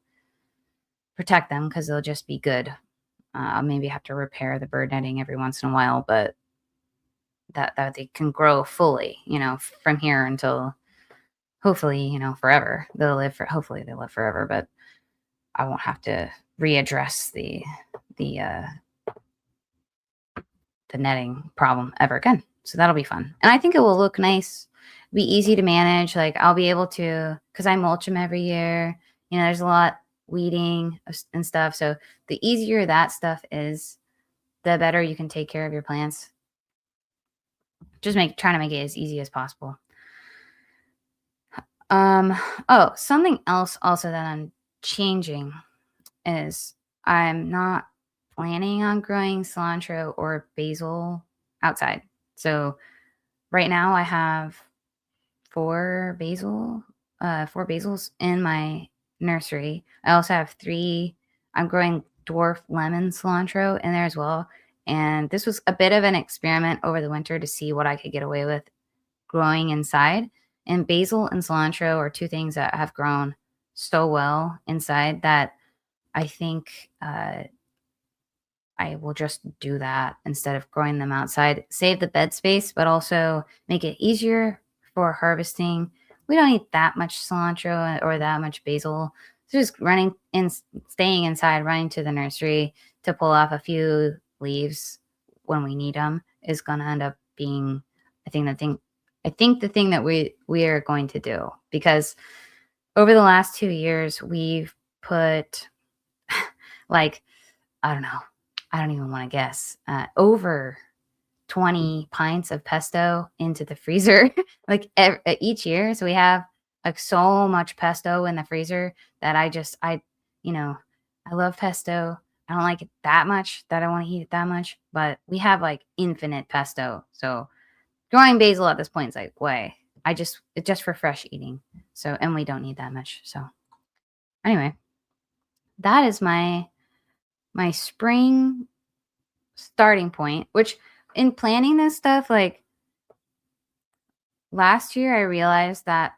protect them because they'll just be good. I'll maybe have to repair the bird netting every once in a while, but that they can grow fully, from here until hopefully, forever. Hopefully they live forever, but I won't have to readdress the netting problem ever again. So that'll be fun. And I think it will look nice, be easy to manage. Like I'll be able to, because I mulch them every year. There's a lot weeding and stuff. So the easier that stuff is, the better you can take care of your plants. Just trying to make it as easy as possible. Something else also that I'm changing is I'm not planning on growing cilantro or basil outside. So right now I have four basils in my nursery. I also have three. I'm growing dwarf lemon cilantro in there as well. And this was a bit of an experiment over the winter to see what I could get away with growing inside. And basil and cilantro are two things that have grown so well inside that I think I will just do that instead of growing them outside. Save the bed space, but also make it easier for harvesting. We don't need that much cilantro or that much basil. So just running in, staying inside, running to the nursery to pull off a few leaves when we need them is going to end up being, I think the thing that we are going to do, because over the last 2 years we've put like, I don't know, I don't even want to guess, over 20 pints of pesto into the freezer like each year. So we have like so much pesto in the freezer that you know, I love pesto. I don't like it that much that I want to eat it that much, but we have like infinite pesto. So growing basil at this point is like, way. It's just for fresh eating. So, and we don't need that much. So anyway, that is my spring starting point, which in planning this stuff, like last year I realized that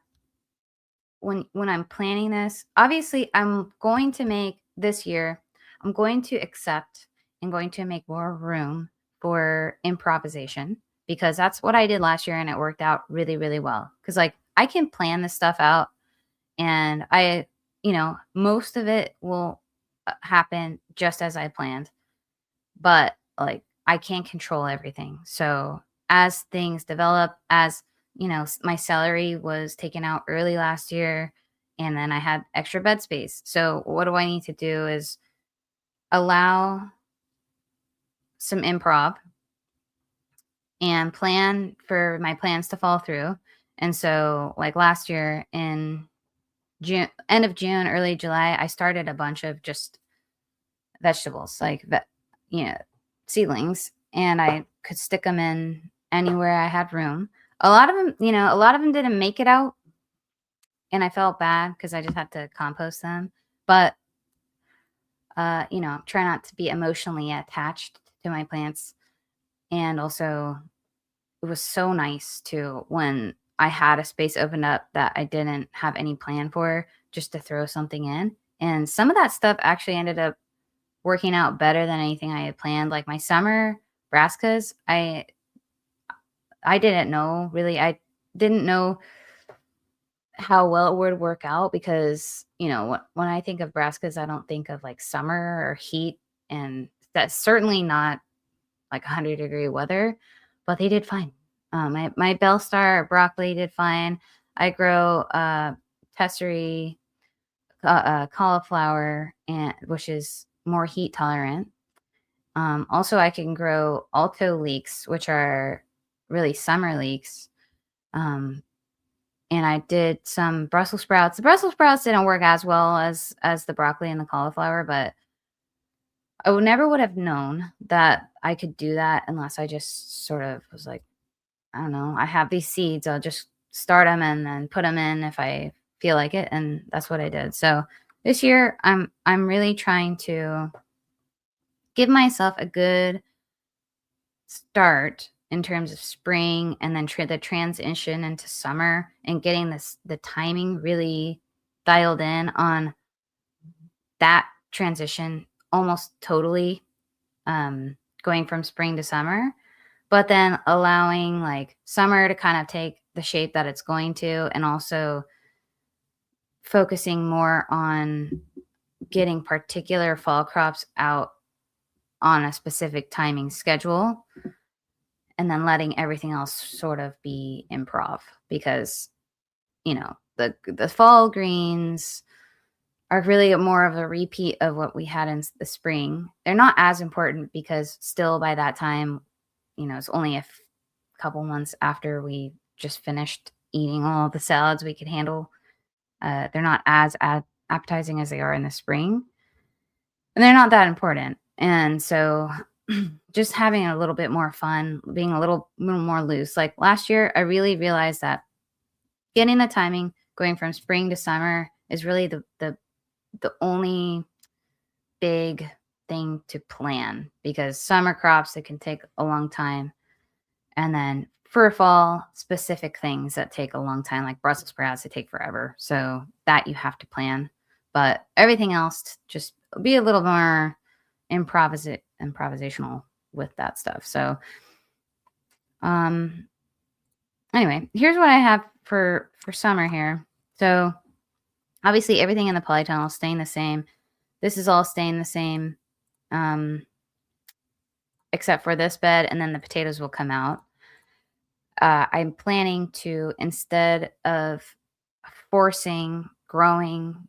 when I'm planning this, obviously I'm going to make this year, I'm going to accept and going to make more room for improvisation, because that's what I did last year and it worked out really, really well. Cause like I can plan this stuff out and most of it will happen just as I planned, but like I can't control everything. So as things develop, as my salary was taken out early last year, and then I had extra bed space. So what do I need to do is allow some improv and plan for my plans to fall through. And so like last year in June, end of June, early July, I started a bunch of just vegetables, like you know, seedlings, and I could stick them in anywhere I had room. A lot of them didn't make it out, and I felt bad because I just had to compost them. But try not to be emotionally attached to my plants, and also it was so nice too when I had a space opened up that I didn't have any plan for, just to throw something in. And some of that stuff actually ended up working out better than anything I had planned. Like my summer brassicas, I didn't know really. I didn't know how well it would work out because, when I think of brassicas, I don't think of like summer or heat, and that's certainly not like 100-degree weather, but they did fine. My Bellstar broccoli did fine. I grow tessery cauliflower, and which is more heat tolerant. Also, I can grow alto leeks, which are really summer leeks. And I did some Brussels sprouts. The Brussels sprouts didn't work as well as the broccoli and the cauliflower, but I never would have known that I could do that unless I just sort of was like, I don't know, I have these seeds. I'll just start them and then put them in if I feel like it, and that's what I did. So this year, I'm really trying to give myself a good start in terms of spring, and then the transition into summer, and getting the timing really dialed in on that transition almost totally, going from spring to summer, but then allowing like summer to kind of take the shape that it's going to, and also focusing more on getting particular fall crops out on a specific timing schedule, and then letting everything else sort of be improv, because the fall greens are really more of a repeat of what we had in the spring. They're not as important because still by that time, it's only a couple months after we just finished eating all the salads we could handle. They're not as appetizing as they are in the spring, and they're not that important. And so just having a little bit more fun, being a little more loose. Like last year, I really realized that getting the timing going from spring to summer is really the only big thing to plan, because summer crops, it can take a long time. And then for fall, specific things that take a long time, like Brussels sprouts, they take forever. So that you have to plan. But everything else, just be a little more improvisational with that stuff. So anyway, here's what I have for summer here. So obviously everything in the polytunnel is staying the same. This is all staying the same, except for this bed, and then the potatoes will come out. I'm planning to, instead of forcing growing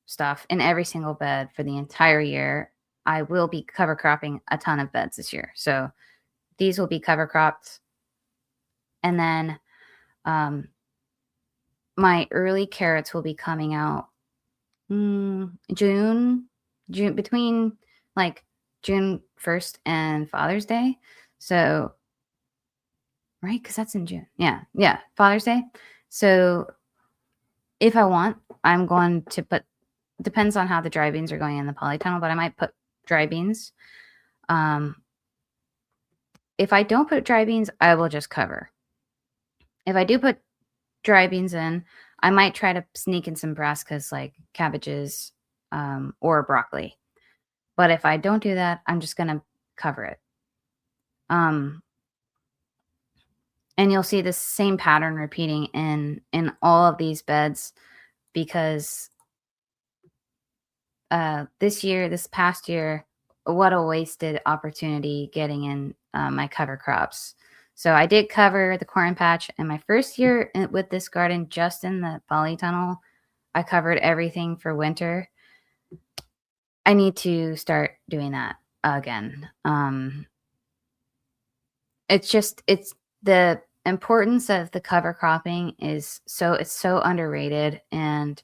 stuff in every single bed for the entire year, I will be cover cropping a ton of beds this year. So these will be cover cropped. And then my early carrots will be coming out June, between like June 1st and Father's Day. So, right? Because that's in June. Yeah. Father's Day. So if I want, I'm going to put, depends on how the dry beans are going in the polytunnel, but I might put dry beans. If I don't put dry beans, I will just cover. If I do put dry beans in, I might try to sneak in some brassicas like cabbages or broccoli. But if I don't do that, I'm just going to cover it. And you'll see the same pattern repeating in all of these beds, because this past year, what a wasted opportunity getting in my cover crops. So I did cover the corn patch, and my first year with this garden, just in the polytunnel, I covered everything for winter. I need to start doing that again. It's the importance of the cover cropping it's so underrated, and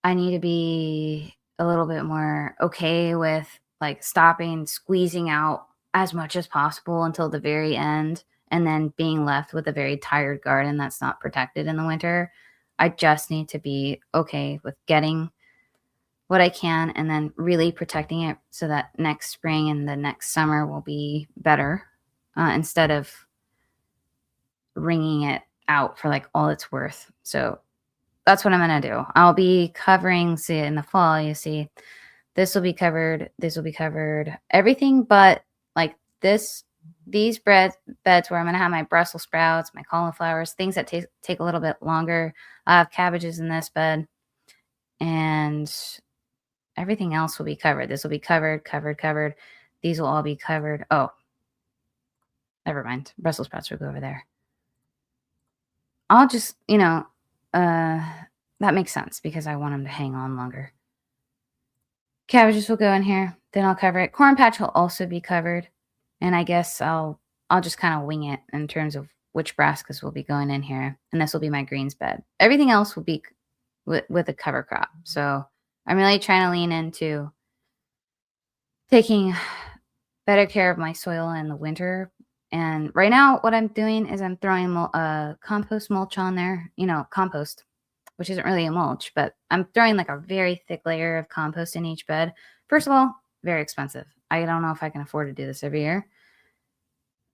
I need to be a little bit more okay with like stopping, squeezing out as much as possible until the very end, and then being left with a very tired garden that's not protected in the winter. I just need to be okay with getting what I can and then really protecting it so that next spring and the next summer will be better, instead of wringing it out for like all it's worth. So that's what I'm going to do. I'll be covering, see, in the fall, you see, this will be covered. This will be covered. Everything but like these beds where I'm going to have my Brussels sprouts, my cauliflowers, things that take a little bit longer. I have cabbages in this bed, and everything else will be covered. This will be covered. These will all be covered. Oh, never mind. Brussels sprouts will go over there. I'll just, that makes sense because I want them to hang on longer. Cabbages will go in here. Then I'll cover it. Corn patch will also be covered. And I guess I'll just kind of wing it in terms of which brassicas will be going in here. And this will be my greens bed. Everything else will be with a cover crop. So I'm really trying to lean into taking better care of my soil in the winter. And right now, what I'm doing is I'm throwing compost mulch on there. Compost, which isn't really a mulch, but I'm throwing like a very thick layer of compost in each bed. First of all, very expensive. I don't know if I can afford to do this every year.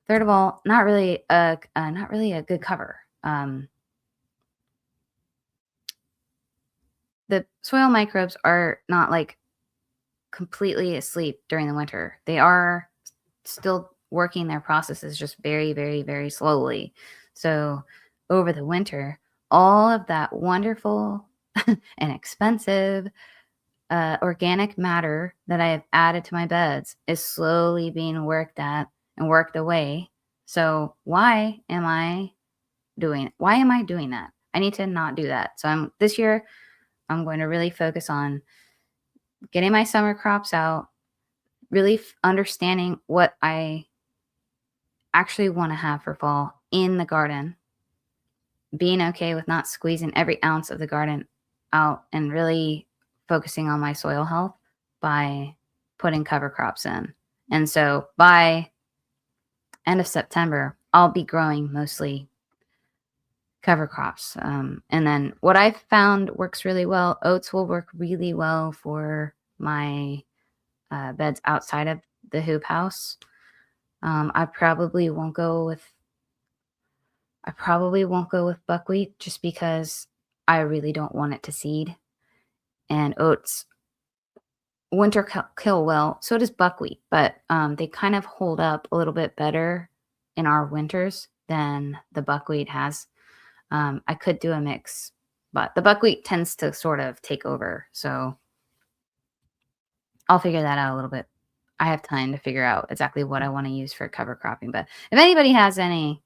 Third of all, not really a good cover. The soil microbes are not like completely asleep during the winter. They are still working their processes just very, very, very slowly. So over the winter, all of that wonderful and expensive organic matter that I have added to my beds is slowly being worked at and worked away. So why am I doing that? I need to not do that. So this year, I'm going to really focus on getting my summer crops out, really understanding what I actually want to have for fall in the garden, being okay with not squeezing every ounce of the garden out, and really focusing on my soil health by putting cover crops in And so by end of September, I'll be growing mostly cover crops. And then what I've found works really well, oats will work really well for my beds outside of the hoop house. I probably won't go with buckwheat just because I really don't want it to seed. And oats winter kill well. So does buckwheat, but they kind of hold up a little bit better in our winters than the buckwheat has. I could do a mix, but the buckwheat tends to sort of take over. So I'll figure that out a little bit. I have time to figure out exactly what I want to use for cover cropping. But if anybody has any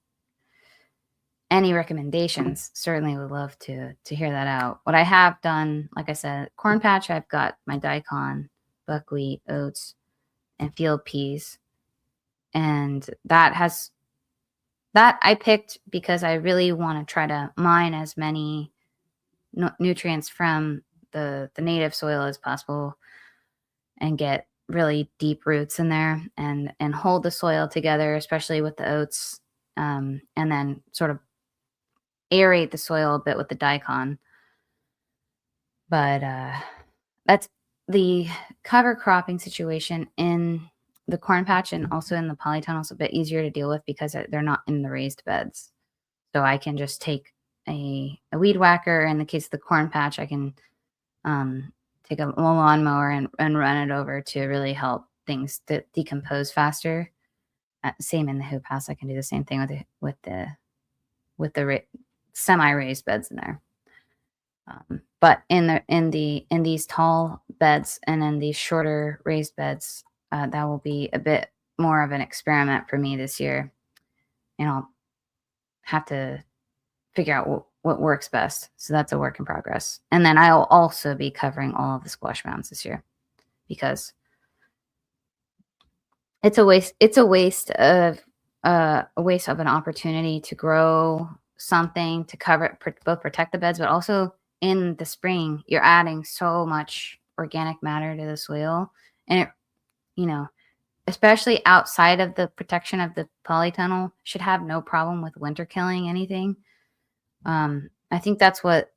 recommendations, certainly would love to hear that out. What I have done, like I said, corn patch, I've got my daikon, buckwheat, oats, and field peas. And that I picked because I really want to try to mine as many nutrients from the native soil as possible and get really deep roots in there and hold the soil together, especially with the oats, and then sort of aerate the soil a bit with the daikon. But that's the cover cropping situation in the corn patch and also in the polytunnels a bit easier to deal with because they're not in the raised beds. So I can just take a weed whacker. In the case of the corn patch, I can take a lawnmower and run it over to really help things to decompose faster. Same in the hoop house. I can do the same thing with the semi-raised beds in there. But in these tall beds and in these shorter raised beds, that will be a bit more of an experiment for me this year, and I'll have to figure out what works best. So that's a work in progress. And then I'll also be covering all of the squash mounds this year because it's a waste. It's a waste of an opportunity to grow something to cover both protect the beds, but also in the spring you're adding so much organic matter to the soil, and it, especially outside of the protection of the polytunnel, should have no problem with winter killing anything. I think that's what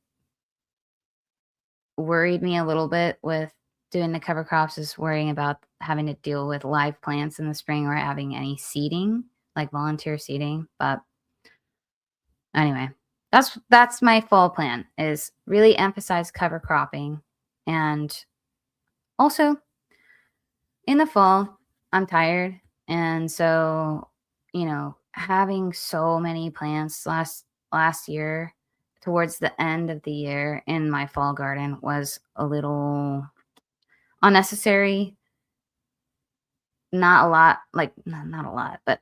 worried me a little bit with doing the cover crops, is worrying about having to deal with live plants in the spring or having any seeding, like volunteer seeding. But anyway, that's my fall plan, is really emphasize cover cropping. And also in the fall, I'm tired. And so, having so many plants last year towards the end of the year in my fall garden was a little unnecessary. Not a lot, not a lot, but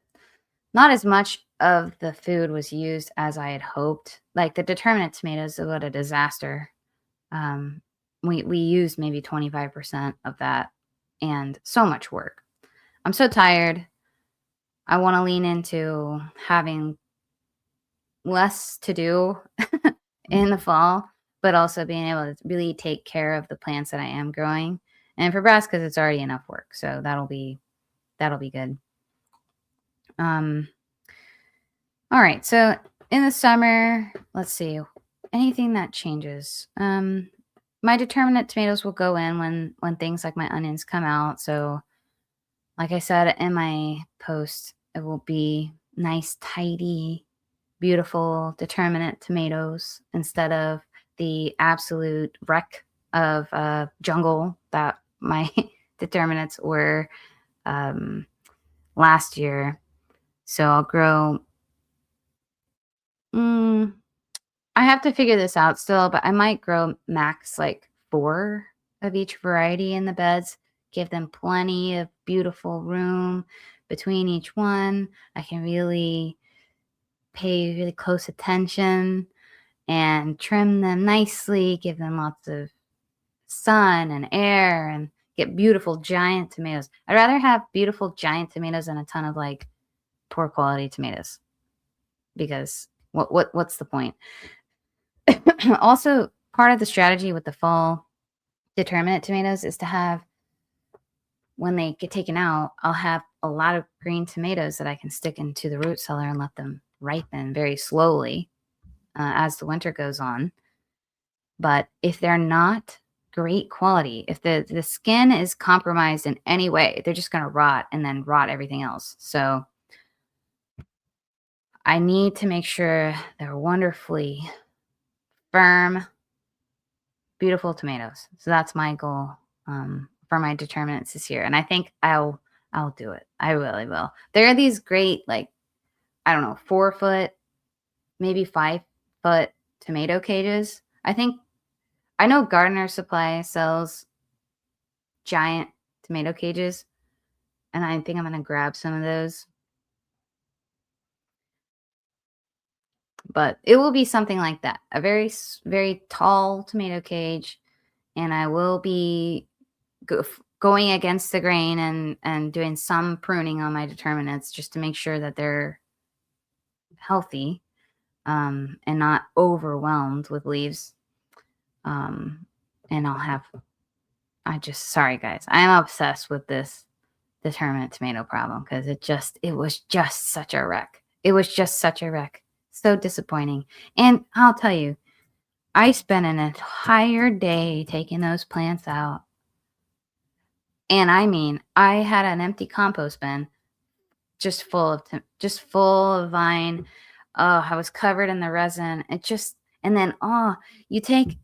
not as much of the food was used as I had hoped. Like the determinate tomatoes, what a disaster. We used maybe 25% of that, and so much work. I'm so tired. I want to lean into having less to do in the fall, but also being able to really take care of the plants that I am growing. And for brassicas, it's already enough work, so that'll be good. All right, so in the summer, let's see, anything that changes. My determinate tomatoes will go in when things like my onions come out. So like I said in my post, it will be nice, tidy, beautiful determinate tomatoes instead of the absolute wreck of jungle that my determinates were last year. So I'll grow. I have to figure this out still, but I might grow max like 4 of each variety in the beds. Give them plenty of beautiful room between each one. I can really pay really close attention and trim them nicely, give them lots of sun and air, and get beautiful giant tomatoes. I'd rather have beautiful giant tomatoes than a ton of like poor quality tomatoes, because what's the point? Also, part of the strategy with the fall determinate tomatoes is to have when they get taken out, I'll have a lot of green tomatoes that I can stick into the root cellar and let them ripen very slowly as the winter goes on. But if they're not great quality, if the skin is compromised in any way, they're just going to rot and then rot everything else. So I need to make sure they're wonderfully firm, beautiful tomatoes. So that's my goal for my determinants this year. And I think I'll do it. I really will. There are these great, like, I don't know, 4-foot, maybe 5-foot tomato cages. I know Gardener Supply sells giant tomato cages, and I think I'm going to grab some of those. But it will be something like that, a very, very tall tomato cage, and I will be going against the grain and doing some pruning on my determinants just to make sure that they're healthy and not overwhelmed with leaves. And sorry guys, I'm obsessed with this determinate tomato problem because it was just such a wreck. It was just such a wreck. So disappointing. And I'll tell you, I spent an entire day taking those plants out. And I mean, I had an empty compost bin just full of vine. Oh, I was covered in the resin. And then you take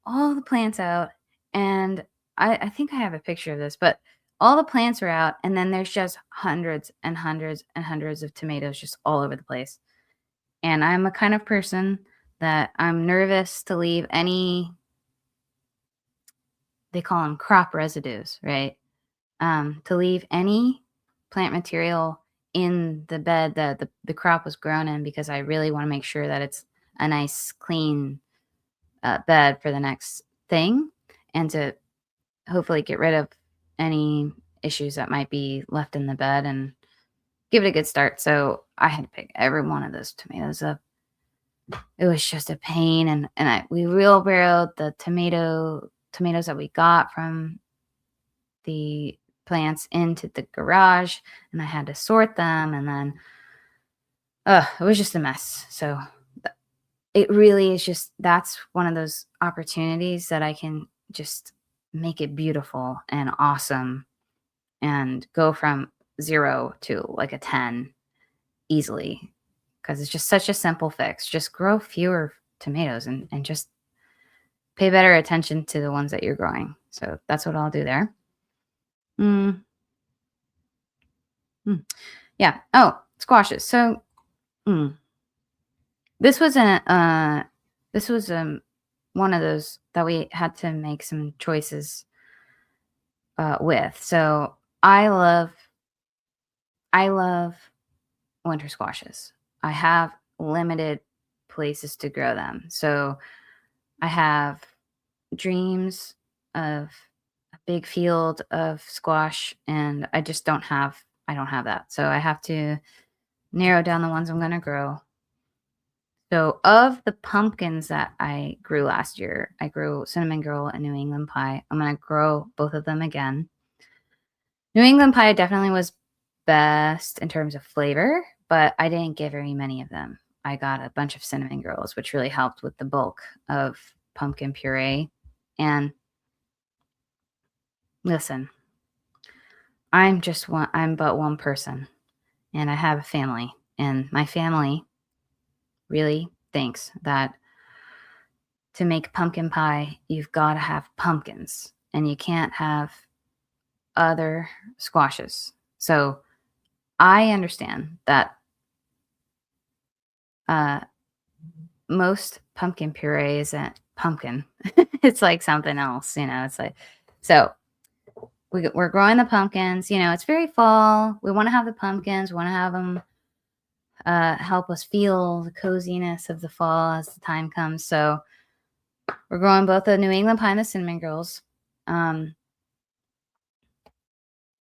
all the plants out, and I think I have a picture of this, but all the plants are out, and then there's just hundreds and hundreds and hundreds of tomatoes just all over the place. And I'm a kind of person that I'm nervous to leave any, they call them crop residues, right? To leave any plant material in the bed that the crop was grown in, because I really want to make sure that it's a nice, clean bed for the next thing, and to hopefully get rid of any issues that might be left in the bed and give it a good start. So I had to pick every one of those tomatoes up. It was just a pain, and we wheelbarrowed the tomatoes that we got from the plants into the garage, and I had to sort them, and then it was just a mess. So it really is just, that's one of those opportunities that I can just make it beautiful and awesome and go from 0 to like a 10 easily, because it's just such a simple fix. Just grow fewer tomatoes and just pay better attention to the ones that you're growing. So that's what I'll do there. Yeah. Oh, squashes. So this was one of those that we had to make some choices with. So I love winter squashes. I have limited places to grow them. So I have dreams of a big field of squash, and I don't have that. So I have to narrow down the ones I'm going to grow. So of the pumpkins that I grew last year, I grew Cinnamon Girl and New England Pie. I'm going to grow both of them again. New England Pie definitely was best in terms of flavor, but I didn't get very many of them. I got a bunch of Cinnamon Girls, which really helped with the bulk of pumpkin puree. And listen, I'm but one person, and I have a family, and my family really thinks that to make pumpkin pie, you've got to have pumpkins, and you can't have other squashes. So I understand that most pumpkin puree isn't pumpkin. It's like something else, it's like, so we're growing the pumpkins, it's very fall. We want to have the pumpkins. We want to have them help us feel the coziness of the fall as the time comes. So we're growing both the New England Pie and the Cinnamon Girls.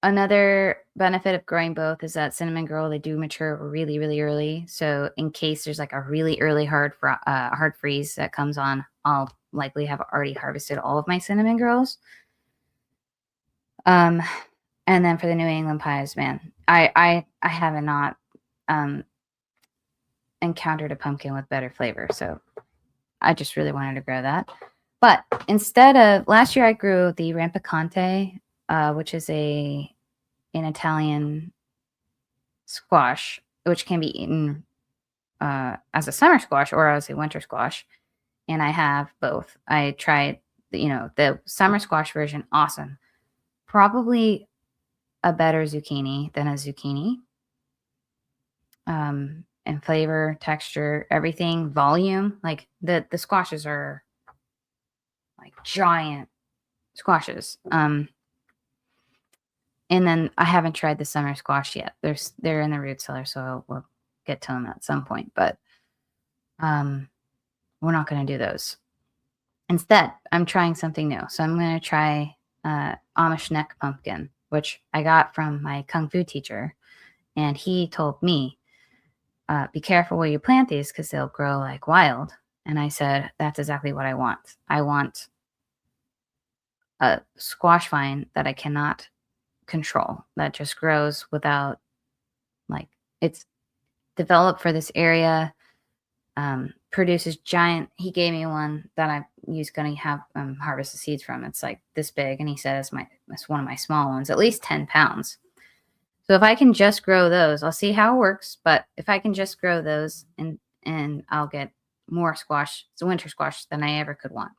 Another benefit of growing both is that Cinnamon Girl, they do mature really, really early. So in case there's like a really early hard freeze that comes on, I'll likely have already harvested all of my Cinnamon Girls. And then for the New England pies, man, I haven't not encountered a pumpkin with better flavor. So I just really wanted to grow that. But instead of last year, I grew the rampicante, which is an Italian squash, which can be eaten as a summer squash or as a winter squash. And I have both. I tried, the summer squash version, awesome. Probably a better zucchini than a zucchini. And flavor, texture, everything, volume. Like the squashes are like giant squashes. And then I haven't tried the summer squash yet. They're in the root cellar, so we'll get to them at some point. But we're not going to do those. Instead, I'm trying something new. So I'm going to try Amish neck pumpkin, which I got from my kung fu teacher, and he told me, be careful where you plant these because they'll grow like wild. And I said, that's exactly what I want. I want a squash vine that I cannot control, that just grows without, like, it's developed for this area, produces giant. He gave me one that I'm going to have harvest the seeds from. It's like this big, and he said it's one of my small ones, at least 10 pounds. So if I can just grow those, I'll see how it works. But if I can just grow those, and I'll get more squash, it's a winter squash, than I ever could want.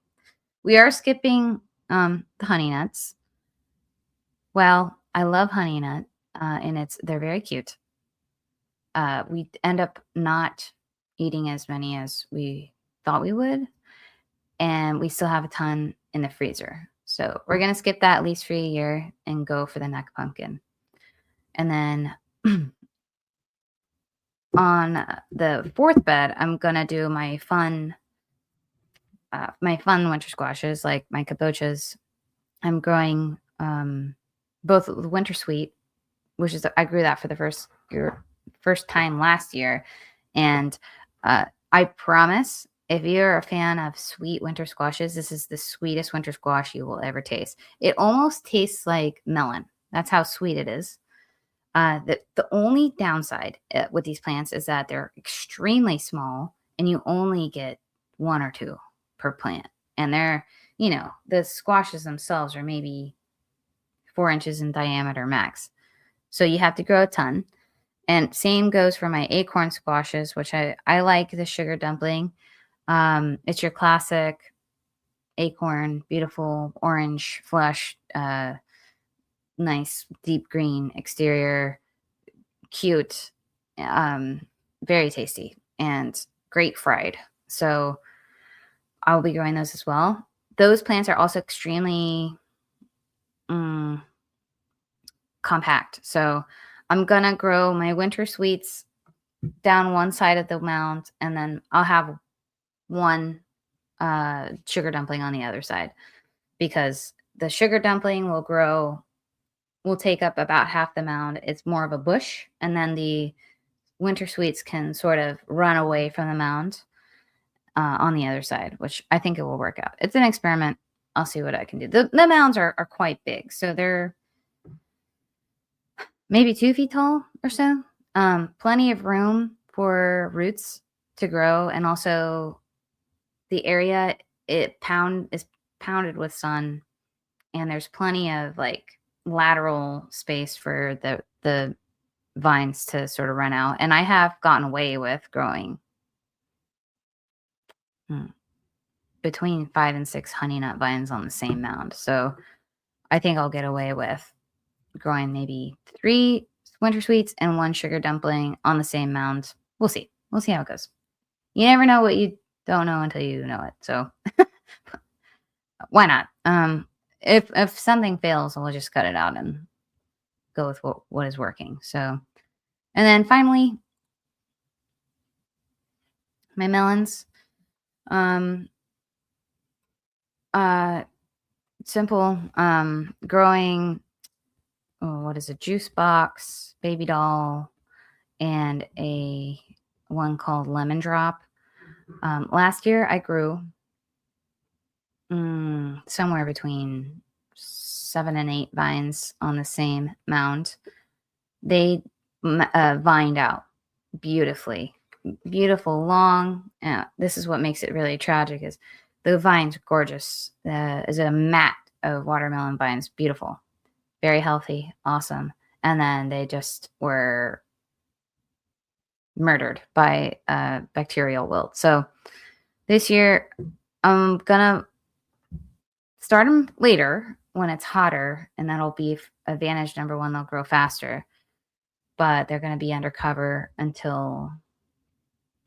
We are skipping the honey nuts. Well, I love honey nut, and they're very cute. We end up not eating as many as we thought we would, and we still have a ton in the freezer. So we're going to skip that at least for a year and go for the neck pumpkin. And then on the fourth bed, I'm going to do my fun winter squashes, like my kabochas. I'm growing both the winter sweet, which is, I grew that for the first time last year. And I promise, if you're a fan of sweet winter squashes, this is the sweetest winter squash you will ever taste. It almost tastes like melon. That's how sweet it is. The only downside with these plants is that they're extremely small, and you only get 1 or 2 per plant. And they're, the squashes themselves are maybe 4 inches in diameter max. So you have to grow a ton. And same goes for my acorn squashes, which I like the sugar dumpling. It's your classic acorn, beautiful orange flesh, nice deep green exterior, cute, very tasty, and great fried. So I'll be growing those as well. Those plants are also extremely compact. So I'm going to grow my winter sweets down one side of the mound, and then I'll have one sugar dumpling on the other side, because the sugar dumpling will take up about half the mound. It's more of a bush, and then the winter sweets can sort of run away from the mound on the other side, which I think it will work out. It's an experiment. I'll see what I can do. The mounds are quite big, so they're maybe 2 feet tall or so. Plenty of room for roots to grow, and also the area is pounded with sun, and there's plenty of like lateral space for the vines to sort of run out. And I have gotten away with growing between 5 and 6 honey nut vines on the same mound. So I think I'll get away with growing maybe 3 winter sweets and 1 sugar dumpling on the same mound. We'll see. We'll see how it goes. You never know what you don't know until you know it. So why not? If something fails, we'll just cut it out and go with what is working. So, and then finally, my melons. Simple. Growing. What is a juice box, baby doll, and a one called Lemon Drop. Last year I grew somewhere between 7 and 8 vines on the same mound. They vined out beautifully. Beautiful, long. This is what makes it really tragic is the vines are gorgeous. Is a mat of watermelon vines. Beautiful. Very healthy. Awesome. And then they just were murdered by bacterial wilt. So this year, I'm going to start them later when it's hotter, and that'll be advantage number one. They'll grow faster, but they're going to be under cover until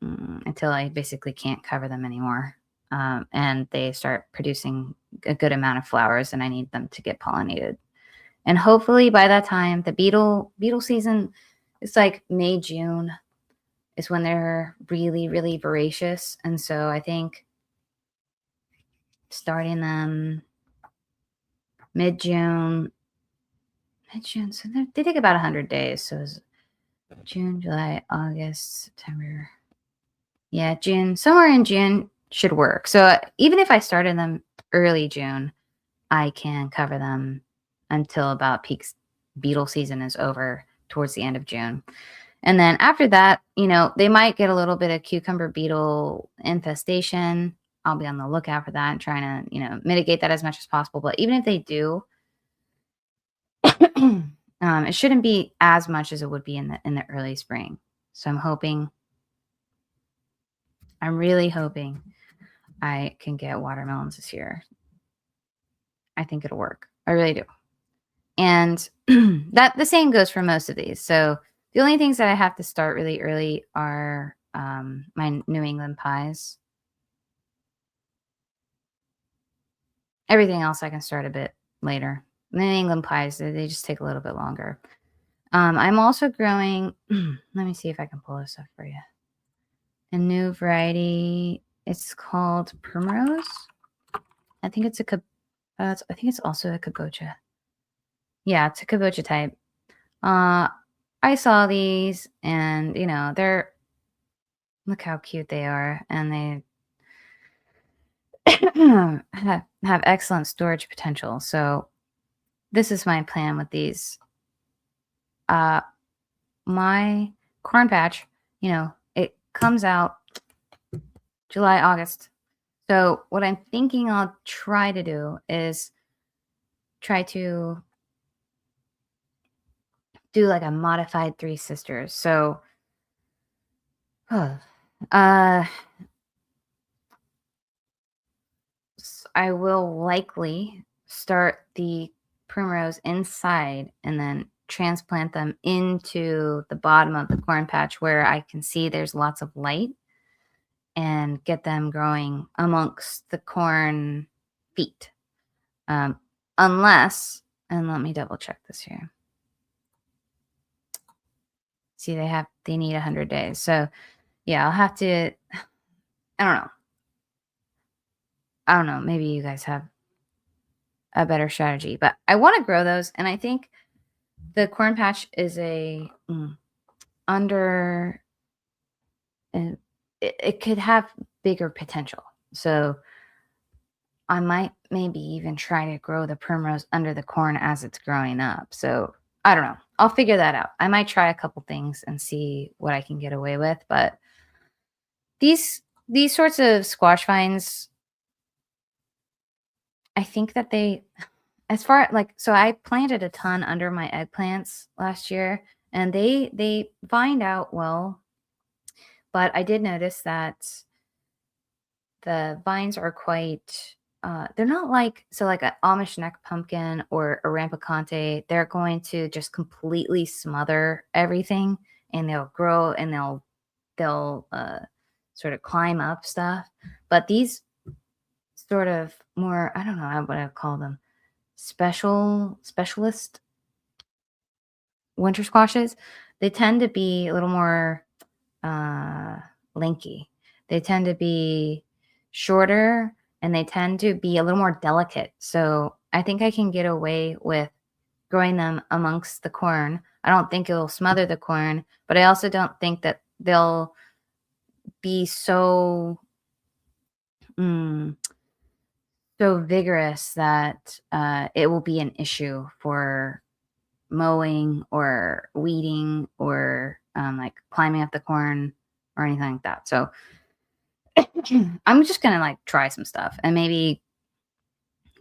I basically can't cover them anymore. And they start producing a good amount of flowers, and I need them to get pollinated. And hopefully by that time, the beetle season, it's like May, June is when they're really, really voracious. And so I think starting them mid-June, so they take about 100 days. So it's June, July, August, September. Yeah, June, somewhere in June should work. So even if I started them early June, I can cover them until about peak beetle season is over towards the end of June. And then after that, they might get a little bit of cucumber beetle infestation. I'll be on the lookout for that and trying to, mitigate that as much as possible. But even if they do, it shouldn't be as much as it would be in the early spring. So I'm really hoping I can get watermelons this year. I think it'll work. I really do. And that the same goes for most of these. So the only things that I have to start really early are my New England pies. Everything else I can start a bit later. The New England pies, they just take a little bit longer. I'm also growing, let me see if I can pull this up for you. A new variety, it's called Primrose. I think it's I think it's also a kabocha. Yeah, it's a kabocha type. I saw these and, look how cute they are. And they have excellent storage potential. So this is my plan with these. My corn patch, it comes out July, August. So what I'm thinking I'll try to do is try to do like a modified Three Sisters. So I will likely start the primrose inside and then transplant them into the bottom of the corn patch where I can see there's lots of light and get them growing amongst the corn feet. Unless, and let me double check this here. See, they need 100 days. So yeah, I'll have to, I don't know. Maybe you guys have a better strategy, but I want to grow those. And I think the corn patch is it could have bigger potential. So I might maybe even try to grow the primrose under the corn as it's growing up. So I don't know. I'll figure that out. I might try a couple things and see what I can get away with. But these sorts of squash vines, I think that so I planted a ton under my eggplants last year, and they vined out well. But I did notice that the vines are quite, they're not like an Amish neck pumpkin or a rampicante. They're going to just completely smother everything, and they'll grow and they'll sort of climb up stuff. But these sort of more, I don't know what I would call them, specialist winter squashes, they tend to be a little more lanky. They tend to be shorter and they tend to be a little more delicate. So I think I can get away with growing them amongst the corn. I don't think it will smother the corn, but I also don't think that they'll be so so vigorous that it will be an issue for mowing or weeding or like climbing up the corn or anything like that. So I'm just gonna like try some stuff and maybe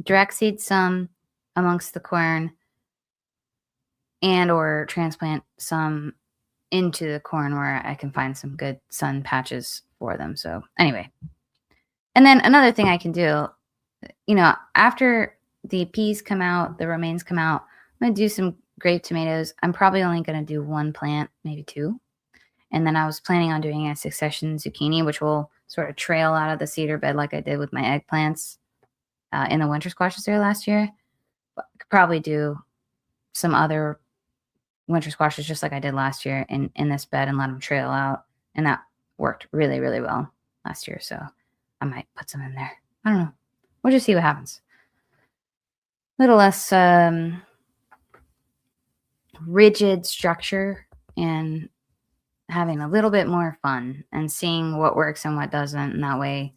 direct seed some amongst the corn and or transplant some into the corn where I can find some good sun patches for them. So anyway, and then another thing I can do, after the peas come out, the romaines come out, I'm gonna do some grape tomatoes. I'm probably only gonna do one plant, maybe two. And then I was planning on doing a succession zucchini, which will sort of trail out of the cedar bed like I did with my eggplants in the winter squashes there last year. But I could probably do some other winter squashes just like I did last year in this bed and let them trail out. And that worked really, really well last year. So I might put some in there. I don't know. We'll just see what happens. A little less rigid structure and having a little bit more fun and seeing what works and what doesn't. And that way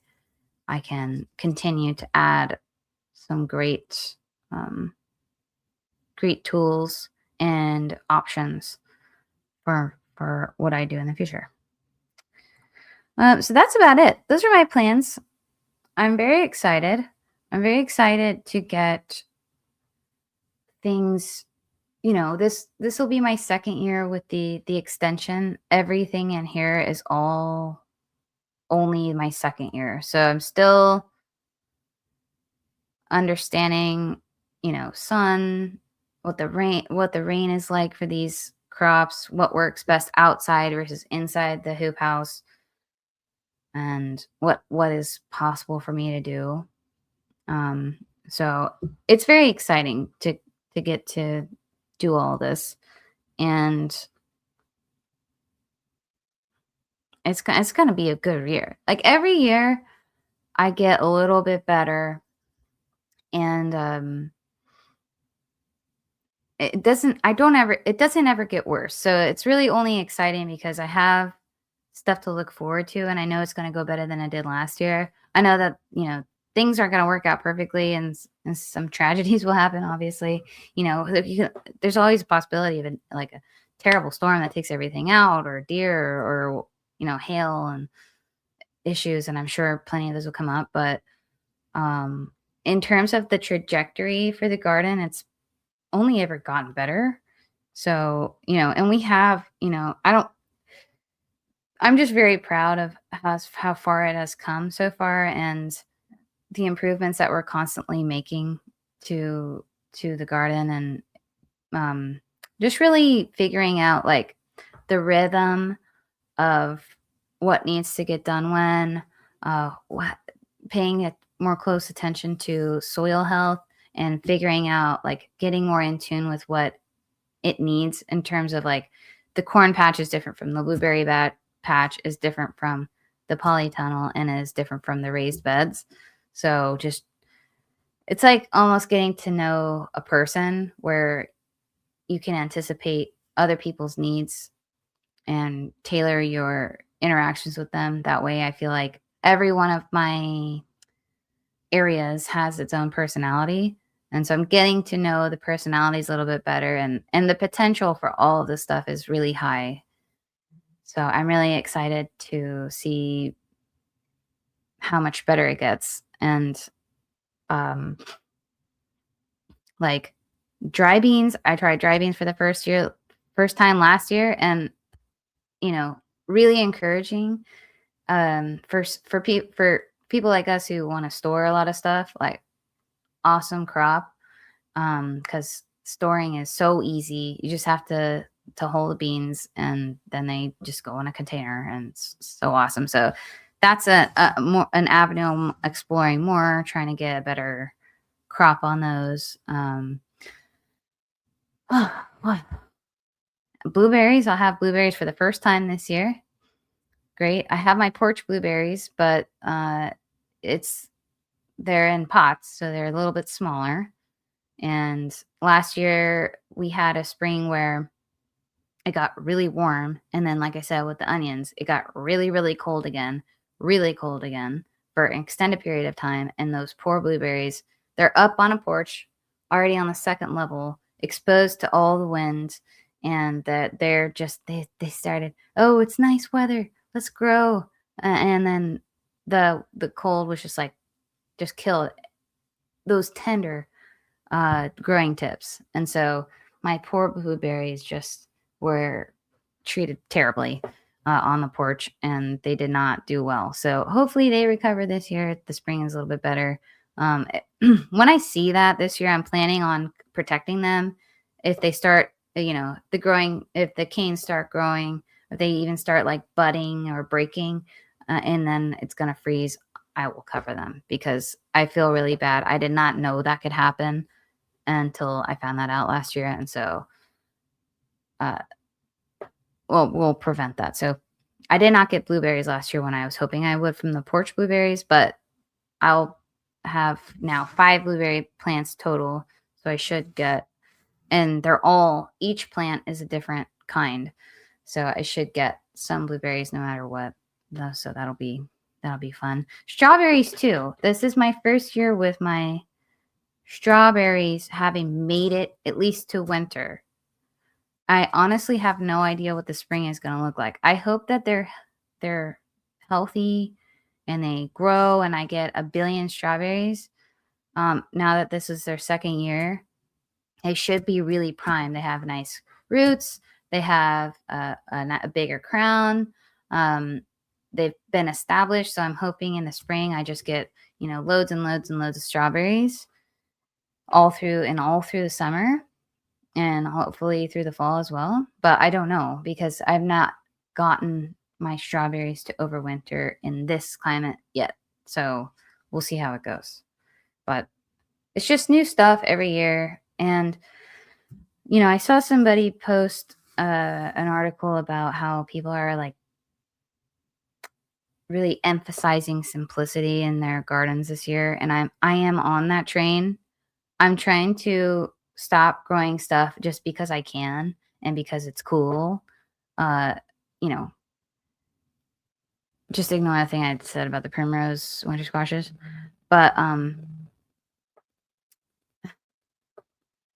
I can continue to add some great tools and options for what I do in the future. So that's about it. Those are my plans. I'm very excited. I'm very excited to get things, this will be my second year with the extension. Everything in here is all only my second year. So I'm still understanding, sun, what the rain is like for these crops, what works best outside versus inside the hoop house, and what is possible for me to do. So it's very exciting to get to do all this, and it's going to be a good year. Like every year I get a little bit better, and it doesn't ever get worse. So it's really only exciting because I have stuff to look forward to, and I know it's going to go better than I did last year. I know that, things aren't going to work out perfectly, and some tragedies will happen, obviously. There's always a possibility of like a terrible storm that takes everything out, or deer, or hail and issues, and I'm sure plenty of those will come up. But in terms of the trajectory for the garden, it's only ever gotten better. So, and we have, I'm just very proud of how far it has come so far, and the improvements that we're constantly making to the garden, and just really figuring out like the rhythm of what needs to get done when, paying more close attention to soil health, and figuring out like getting more in tune with what it needs in terms of like the corn patch is different from the blueberry patch, is different from the polytunnel, and is different from the raised beds. So just, it's like almost getting to know a person where you can anticipate other people's needs and tailor your interactions with them. That way I feel like every one of my areas has its own personality. And so I'm getting to know the personalities a little bit better, and the potential for all of this stuff is really high. So I'm really excited to see how much better it gets. And like dry beans, I tried dry beans for the first time last year, and really encouraging for people like us who want to store a lot of stuff. Like, awesome crop, because storing is so easy. You just have to hold the beans, and then they just go in a container, and it's so awesome. So that's an avenue I'm exploring more, trying to get a better crop on those. What? Blueberries. I'll have blueberries for the first time this year. Great. I have my porch blueberries, but they're in pots, so they're a little bit smaller. And last year we had a spring where it got really warm, and then, like I said, with the onions, it got really, really cold again for an extended period of time. And those poor blueberries, they're up on a porch, already on the second level, exposed to all the winds. And that they're just, they started, oh, it's nice weather, let's grow. And then the cold was just like, just killed those tender growing tips. And so my poor blueberries just were treated terribly on the porch, and they did not do well. So hopefully they recover this year. The spring is a little bit better. When I see that this year, I'm planning on protecting them. If they start, if the canes start growing, if they even start like budding or breaking, and then it's going to freeze, I will cover them because I feel really bad. I did not know that could happen until I found that out last year. And so, we'll prevent that. So I did not get blueberries last year when I was hoping I would from the porch blueberries, but I'll have now 5 blueberry plants total. So I should get, and each plant is a different kind. So I should get some blueberries no matter what. So that'll be fun. Strawberries too. This is my first year with my strawberries having made it at least to winter. I honestly have no idea what the spring is going to look like. I hope that they're healthy and they grow and I get a billion strawberries. Now that this is their second year, they should be really prime. They have nice roots. They have a bigger crown. They've been established, so I'm hoping in the spring I just get, loads and loads and loads of strawberries all through the summer and hopefully through the fall as well. But I don't know because I've not gotten my strawberries to overwinter in this climate yet. So we'll see how it goes. But it's just new stuff every year. And, I saw somebody post an article about how people are like really emphasizing simplicity in their gardens this year. And I am on that train. I'm trying to stop growing stuff just because I can and because it's cool. Just ignore the thing I said about the primrose winter squashes. But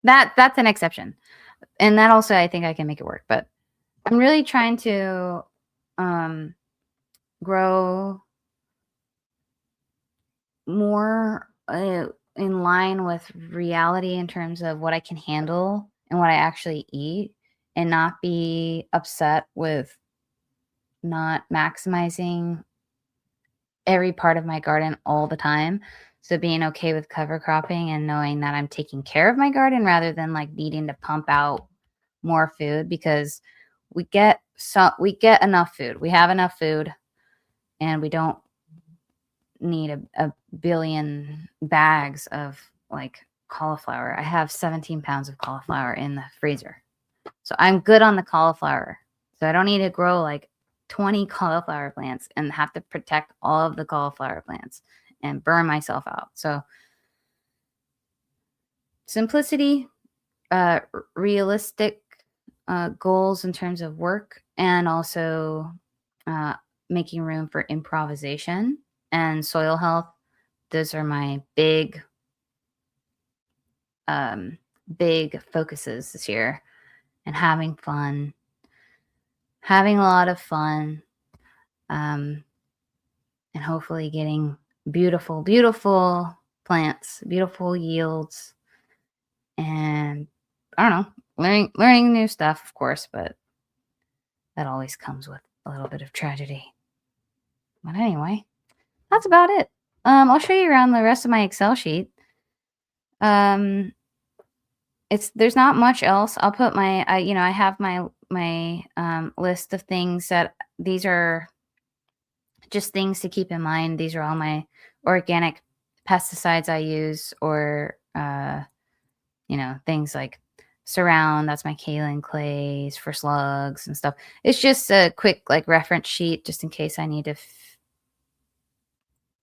that's an exception. And that also I think I can make it work. But I'm really trying to grow more in line with reality in terms of what I can handle and what I actually eat, and not be upset with not maximizing every part of my garden all the time. So being okay with cover cropping and knowing that I'm taking care of my garden rather than like needing to pump out more food, because we get enough food. We have enough food and we don't need a billion bags of like cauliflower. I have 17 pounds of cauliflower in the freezer. So I'm good on the cauliflower. So I don't need to grow like 20 cauliflower plants and have to protect all of the cauliflower plants and burn myself out. So simplicity, realistic goals in terms of work, and also making room for improvisation and soil health. Those are my big focuses this year. And having a lot of fun, and hopefully getting beautiful plants, beautiful yields, and I don't know, learning new stuff, of course, but that always comes with a little bit of tragedy. But anyway, that's about it. I'll show you around the rest of my Excel sheet. There's not much else. I'll put my, I have my list of things that these are just things to keep in mind. These are all my organic pesticides I use, or, things like Surround. That's my kaolin clays for slugs and stuff. It's just a quick like reference sheet just in case I need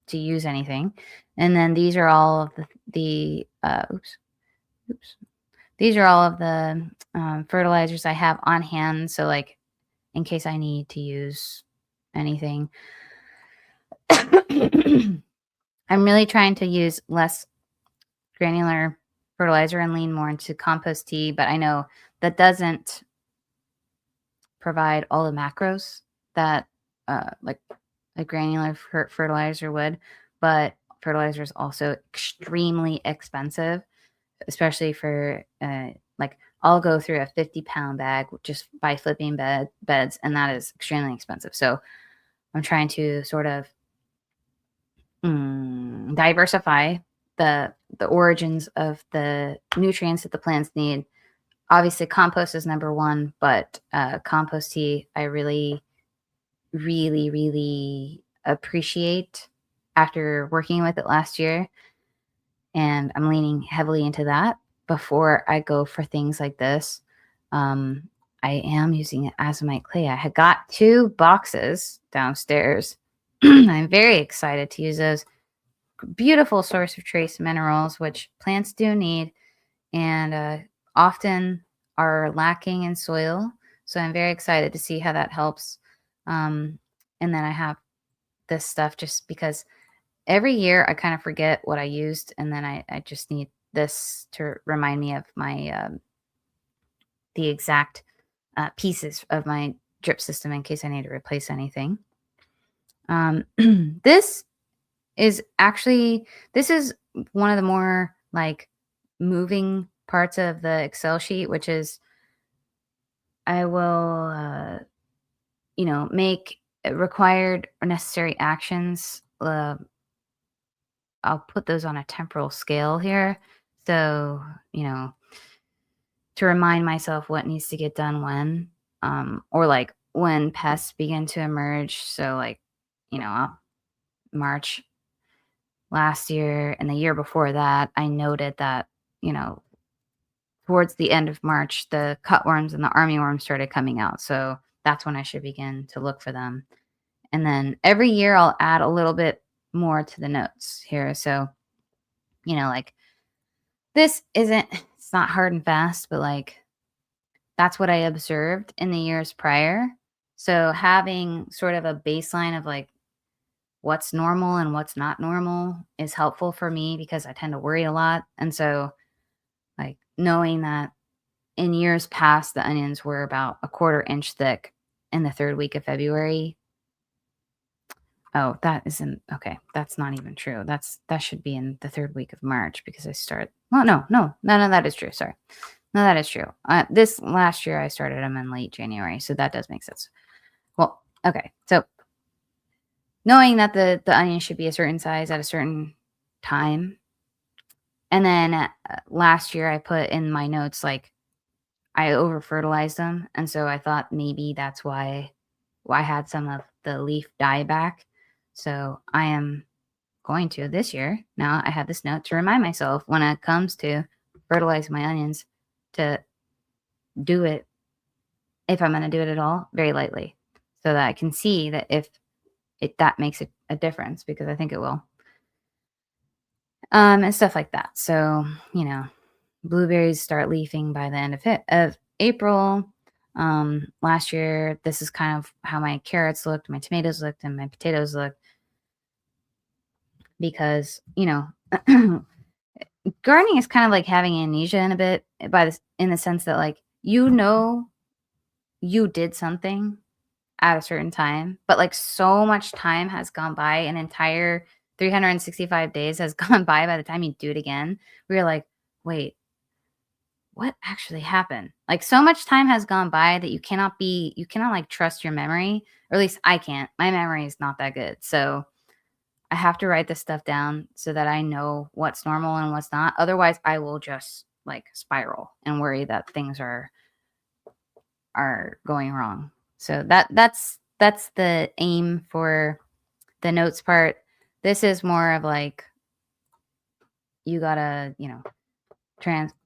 to use anything. And then these are all of the these are all of the fertilizers I have on hand. So like in case I need to use anything. I'm really trying to use less granular fertilizer and lean more into compost tea, but I know that doesn't provide all the macros that like a granular fertilizer would, but fertilizer is also extremely expensive, especially for like I'll go through a 50-pound bag just by flipping beds, and that is extremely expensive. So I'm trying to sort of diversify the origins of the nutrients that the plants need. Obviously, compost is number one, but compost tea I really, really, really appreciate after working with it last year, and I'm leaning heavily into that before I go for things like this. I am using it as my clay. I had got 2 boxes downstairs. I'm very excited to use those. Beautiful source of trace minerals, which plants do need and often are lacking in soil. So I'm very excited to see how that helps. And then I have this stuff just because every year I kind of forget what I used, and then I just need this to remind me of my the exact pieces of my drip system in case I need to replace anything. This is one of the more like moving parts of the Excel sheet, which is I will, make required or necessary actions. I'll put those on a temporal scale here. So, to remind myself what needs to get done when, or like when pests begin to emerge. So, like, March last year and the year before that, I noted that, towards the end of March, the cutworms and the armyworms started coming out. So that's when I should begin to look for them. And then every year I'll add a little bit more to the notes here. So, like it's not hard and fast, but like that's what I observed in the years prior. So having sort of a baseline of like what's normal and what's not normal is helpful for me because I tend to worry a lot. And so, like, knowing that in years past, the onions were about a 1/4 inch thick in the 3rd week of February. Oh, that isn't okay. That's not even true. That should be in the 3rd week of March because I start. Well, no, none of that is true. Sorry, no, that is true. This last year I started them in late January, so that does make sense. Well, okay, so knowing that the onion should be a certain size at a certain time, and then last year I put in my notes like I over fertilized them, and so I thought maybe that's why I had some of the leaf die back. So I am going to this year. Now I have this note to remind myself when it comes to fertilizing my onions to do it, if I'm going to do it at all, very lightly, so that I can see that if that makes a difference, because I think it will, and stuff like that. So blueberries start leafing by the end of April. Last year, this is kind of how my carrots looked, my tomatoes looked, and my potatoes looked, because gardening is kind of like having amnesia in a bit, in the sense that like you did something at a certain time, but like so much time has gone by, an entire 365 days has gone by the time you do it again. We're like, wait, what actually happened? Like so much time has gone by that you cannot like trust your memory, or at least I can't. My memory is not that good. So I have to write this stuff down so that I know what's normal and what's not. Otherwise I will just like spiral and worry that things are going wrong. So that's the aim for the notes part. This is more of like you gotta,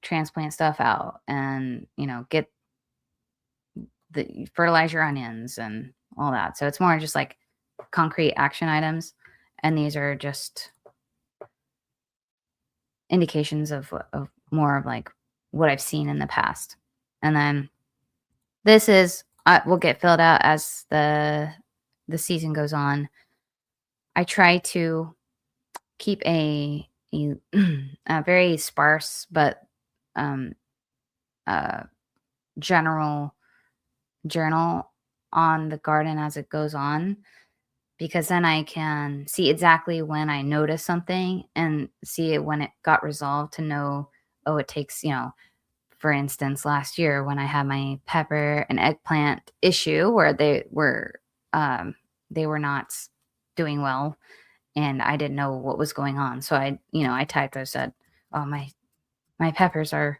transplant stuff out and, get fertilize your onions and all that. So it's more just like concrete action items. And these are just indications of more of like what I've seen in the past. And then this is, will get filled out as the season goes on. I try to keep a, a very sparse but um, uh, general journal on the garden as it goes on, because then I can see exactly when I notice something and see it when it got resolved to know, oh, it takes, for instance, last year when I had my pepper and eggplant issue where um, they were not doing well and I didn't know what was going on. So I typed, I said, oh, my peppers are,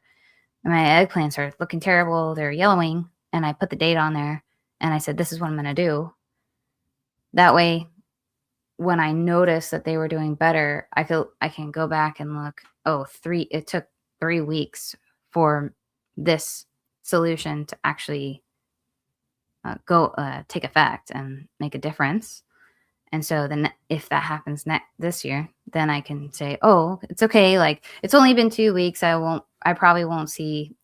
my eggplants are looking terrible. They're yellowing. And I put the date on there and I said, this is what I'm going to do. That way, when I notice that they were doing better, I can go back and look, oh, it took 3 weeks for this solution to actually take effect and make a difference. And so then if that happens this year, then I can say, oh, it's okay. Like, it's only been 2 weeks. I probably won't see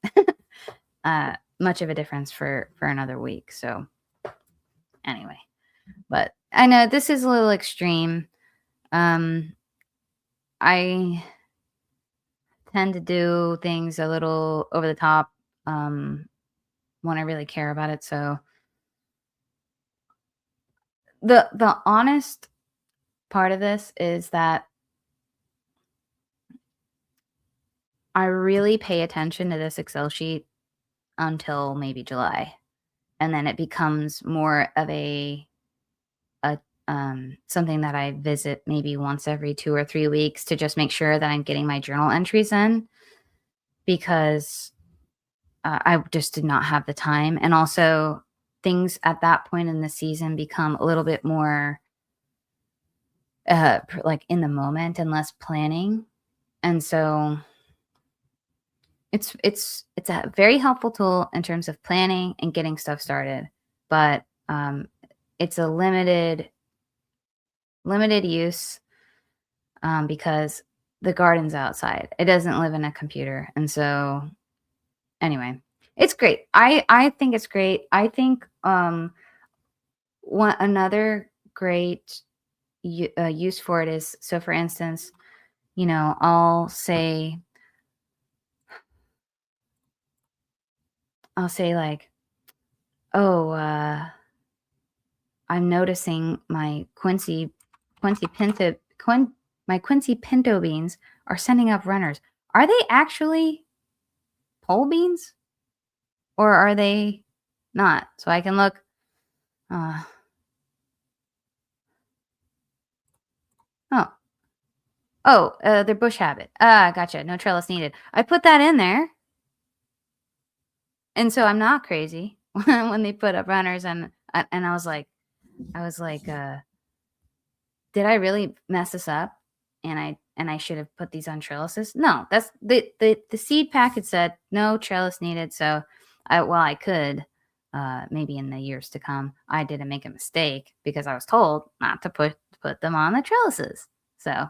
much of a difference for another week. So anyway, but I know this is a little extreme. I tend to do things a little over the top when I really care about it. So the honest part of this is that I really pay attention to this Excel sheet until maybe July, and then it becomes more of a something that I visit maybe once every 2 or 3 weeks to just make sure that I'm getting my journal entries in, because I just did not have the time. And also, things at that point in the season become a little bit more like in the moment and less planning. And so it's a very helpful tool in terms of planning and getting stuff started, but it's a limited use because the garden's outside. It doesn't live in a computer. And so anyway, it's great. I think it's great. I think one another great use for it is, so for instance, I'll say like, oh, I'm noticing my Quincy pinto beans are sending up runners. Are they actually pole beans or are they not? So I can look. Uh, oh, they're bush habit. Ah, gotcha. No trellis needed. I put that in there, and so I'm not crazy when they put up runners. And I was like, did I really mess this up? And I should have put these on trellises. No, that's the seed packet said no trellis needed. So I could maybe in the years to come, I didn't make a mistake because I was told not to put them on the trellises. So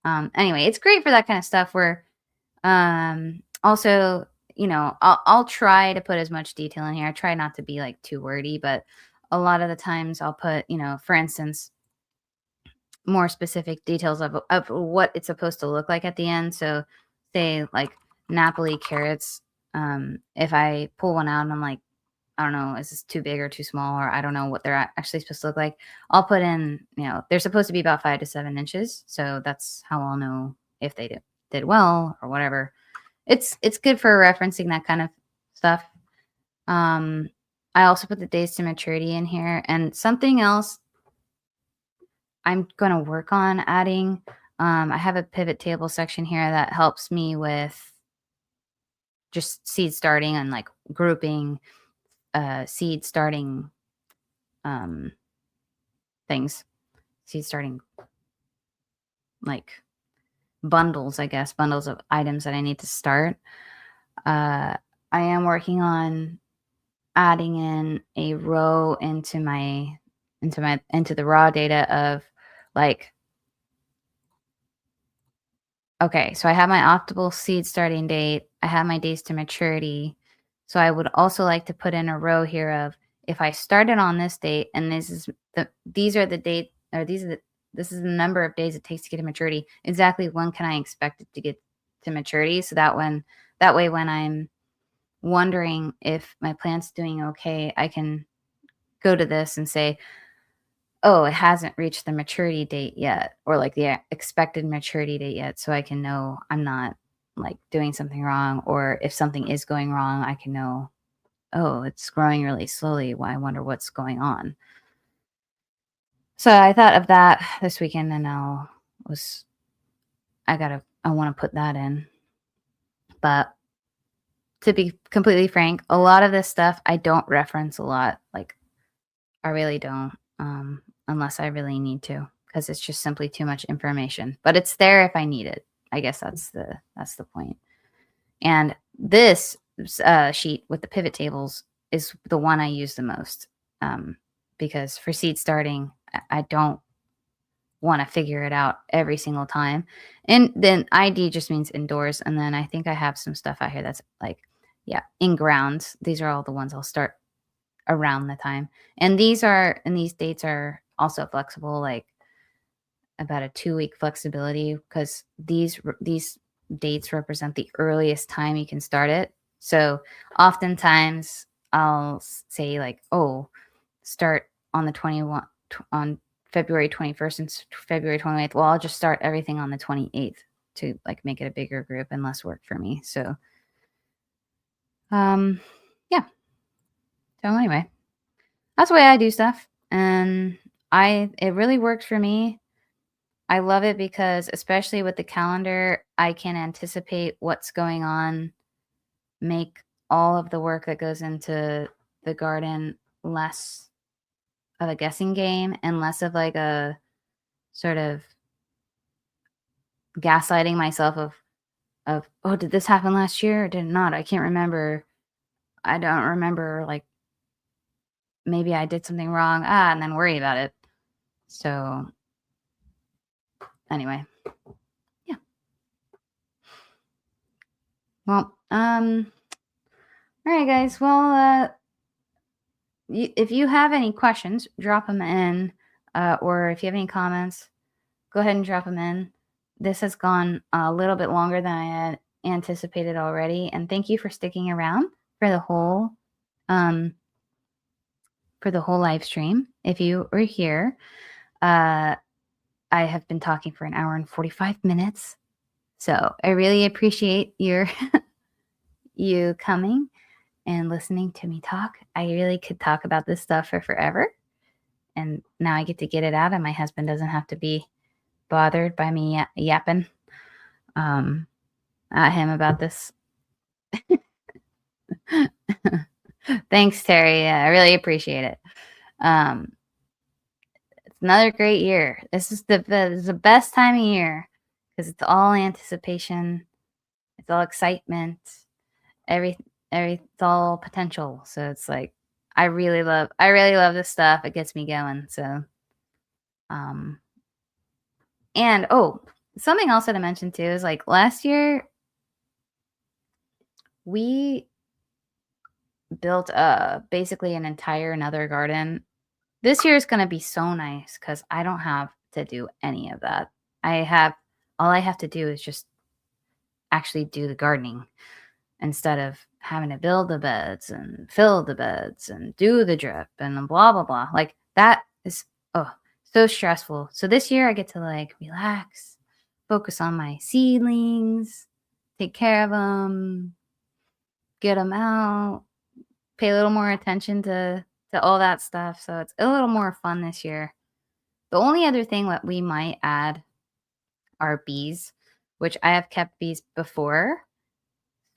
anyway, it's great for that kind of stuff where also, I'll try to put as much detail in here. I try not to be like too wordy, but a lot of the times I'll put, for instance, more specific details of what it's supposed to look like at the end. So say like Napoli carrots, if I pull one out and I'm like, I don't know, is this too big or too small, or I don't know what they're actually supposed to look like, I'll put in, they're supposed to be about 5 to 7 inches. So that's how I'll know if they did well or whatever. It's good for referencing that kind of stuff. I also put the days to maturity in here, and something else I'm going to work on adding. I have a pivot table section here that helps me with just seed starting and like grouping seed starting things, seed starting like bundles, I guess, bundles of items that I need to start. I am working on adding in a row into the raw data of like, okay, so I have my optimal seed starting date. I have my days to maturity. So I would also like to put in a row here of if I started on this date and these are the date, or these are this is the number of days it takes to get to maturity. Exactly when can I expect it to get to maturity? So that way when I'm wondering if my plant's doing okay, I can go to this and say, oh, it hasn't reached the maturity date yet, or like the expected maturity date yet. So I can know I'm not like doing something wrong, or if something is going wrong, I can know, oh, it's growing really slowly. Well, I wonder what's going on. So I thought of that this weekend, and I want to put that in. But to be completely frank, a lot of this stuff I don't reference a lot. Like I really don't, unless I really need to, because it's just simply too much information. But it's there if I need it. I guess that's the point. And this sheet with the pivot tables is the one I use the most, because for seed starting, I don't want to figure it out every single time. And then ID just means indoors. And then I think I have some stuff out here that's like, yeah, in ground. These are all the ones I'll start around the time. And these dates are also flexible, like about a 2-week flexibility, because these dates represent the earliest time you can start it. So oftentimes I'll say like, oh, start on the on February 21st and February 28th. Well, I'll just start everything on the 28th to like make it a bigger group and less work for me. So, yeah. So anyway, that's the way I do stuff. And it really works for me. I love it because, especially with the calendar, I can anticipate what's going on, make all of the work that goes into the garden less of a guessing game and less of like a sort of gaslighting myself of, oh, did this happen last year or did it not? I can't remember. I don't remember, like maybe I did something wrong, and then worry about it. So anyway, yeah. Well, all right, guys. Well, if you have any questions, drop them in, or if you have any comments, go ahead and drop them in. This has gone a little bit longer than I had anticipated already, and thank you for sticking around for the whole live stream. If you were here, I have been talking for an hour and 45 minutes, so I really appreciate you coming and listening to me talk. I really could talk about this stuff for forever. And now I get to get it out, and my husband doesn't have to be bothered by me yapping at him about this. Thanks, Terry. I really appreciate it. It's another great year. This is the best time of year because it's all anticipation. It's all excitement. It's all potential. So it's like I really love this stuff. It gets me going. So, and something else that I mentioned too is like last year we built basically an entire another garden. This year is going to be so nice because I don't have to do any of that. All I have to do is just actually do the gardening instead of having to build the beds and fill the beds and do the drip and blah, blah, blah. Like that is, so stressful. So this year I get to like relax, focus on my seedlings, take care of them, get them out, pay a little more attention to all that stuff. So it's a little more fun this year. The only other thing that we might add are bees, which I have kept bees before.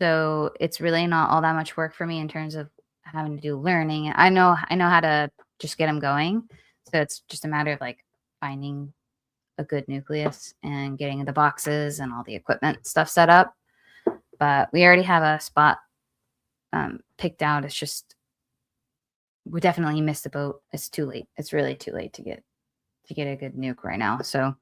So it's really not all that much work for me in terms of having to do learning. I know how to just get them going. So it's just a matter of like finding a good nucleus and getting the boxes and all the equipment stuff set up. But we already have a spot picked out. It's just we definitely missed the boat. It's too late. It's really too late to get a good nuke right now. So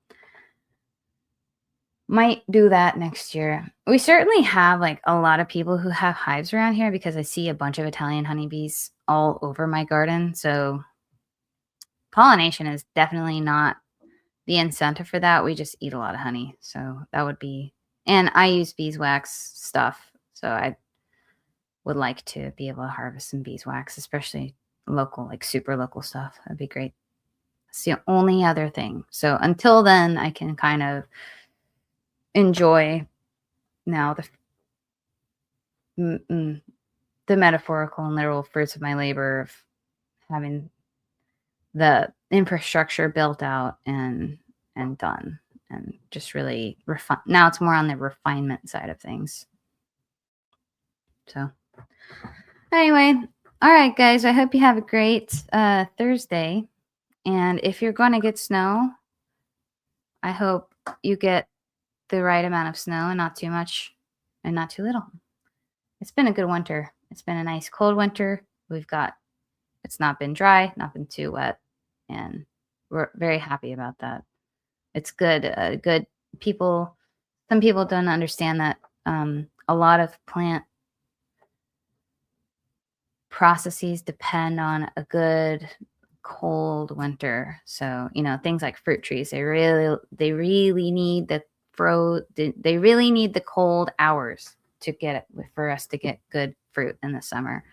might do that next year. We certainly have like a lot of people who have hives around here because I see a bunch of Italian honeybees all over my garden. So pollination is definitely not the incentive for that, we just eat a lot of honey. So that would be, and I use beeswax stuff. So I would like to be able to harvest some beeswax, especially local, like super local stuff. That'd be great. It's the only other thing. So until then, I can kind of enjoy now the metaphorical and literal fruits of my labor of having the infrastructure built out and done, and just really refine. Now it's more on the refinement side of things. So anyway, all right, guys. I hope you have a great Thursday. And if you're going to get snow, I hope you get the right amount of snow and not too much and not too little. It's been a good winter. It's been a nice cold winter. It's not been dry, not been too wet, and we're very happy about that. It's good. Some people don't understand that a lot of plant processes depend on a good cold winter. So, things like fruit trees, they really need they really need the cold hours for us to get good fruit in the summer.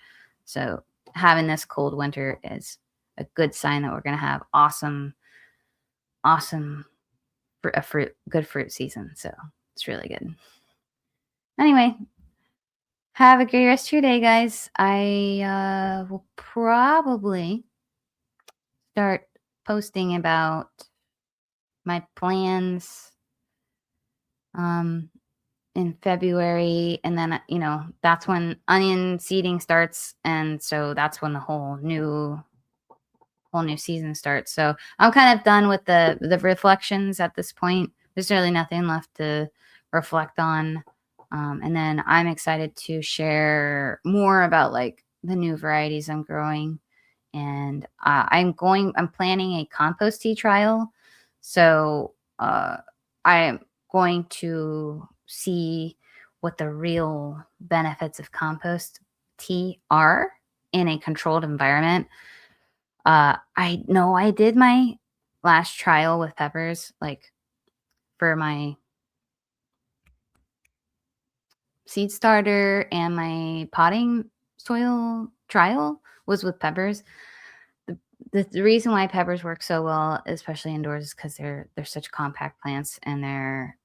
So having this cold winter is a good sign that we're going to have awesome good fruit season. So it's really good. Anyway, have a great rest of your day, guys. I will probably start posting about my plans in February, and then that's when onion seeding starts, and so that's when the whole new season starts. So I'm kind of done with the reflections at this point. There's really nothing left to reflect on. And then I'm excited to share more about like the new varieties I'm growing. And I'm planning a compost tea trial. So I am going to see what the real benefits of compost tea are in a controlled environment. I know I did my last trial with peppers, like for my seed starter and my potting soil trial was with peppers. The reason why peppers work so well, especially indoors, is because they're such compact plants and they're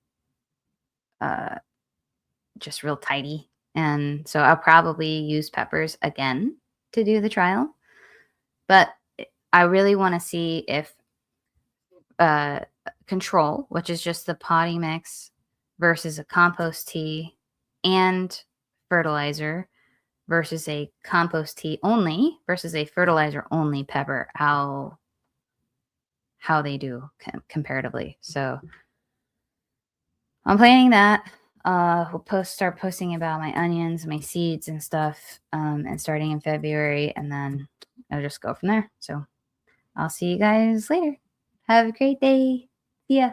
just real tidy. And so I'll probably use peppers again to do the trial. But I really want to see if control, which is just the potting mix versus a compost tea and fertilizer versus a compost tea only versus a fertilizer only pepper, how they do comparatively. So I'm planning that. We'll start posting about my onions, my seeds and stuff, and starting in February, and then I'll just go from there. So I'll see you guys later. Have a great day. See ya.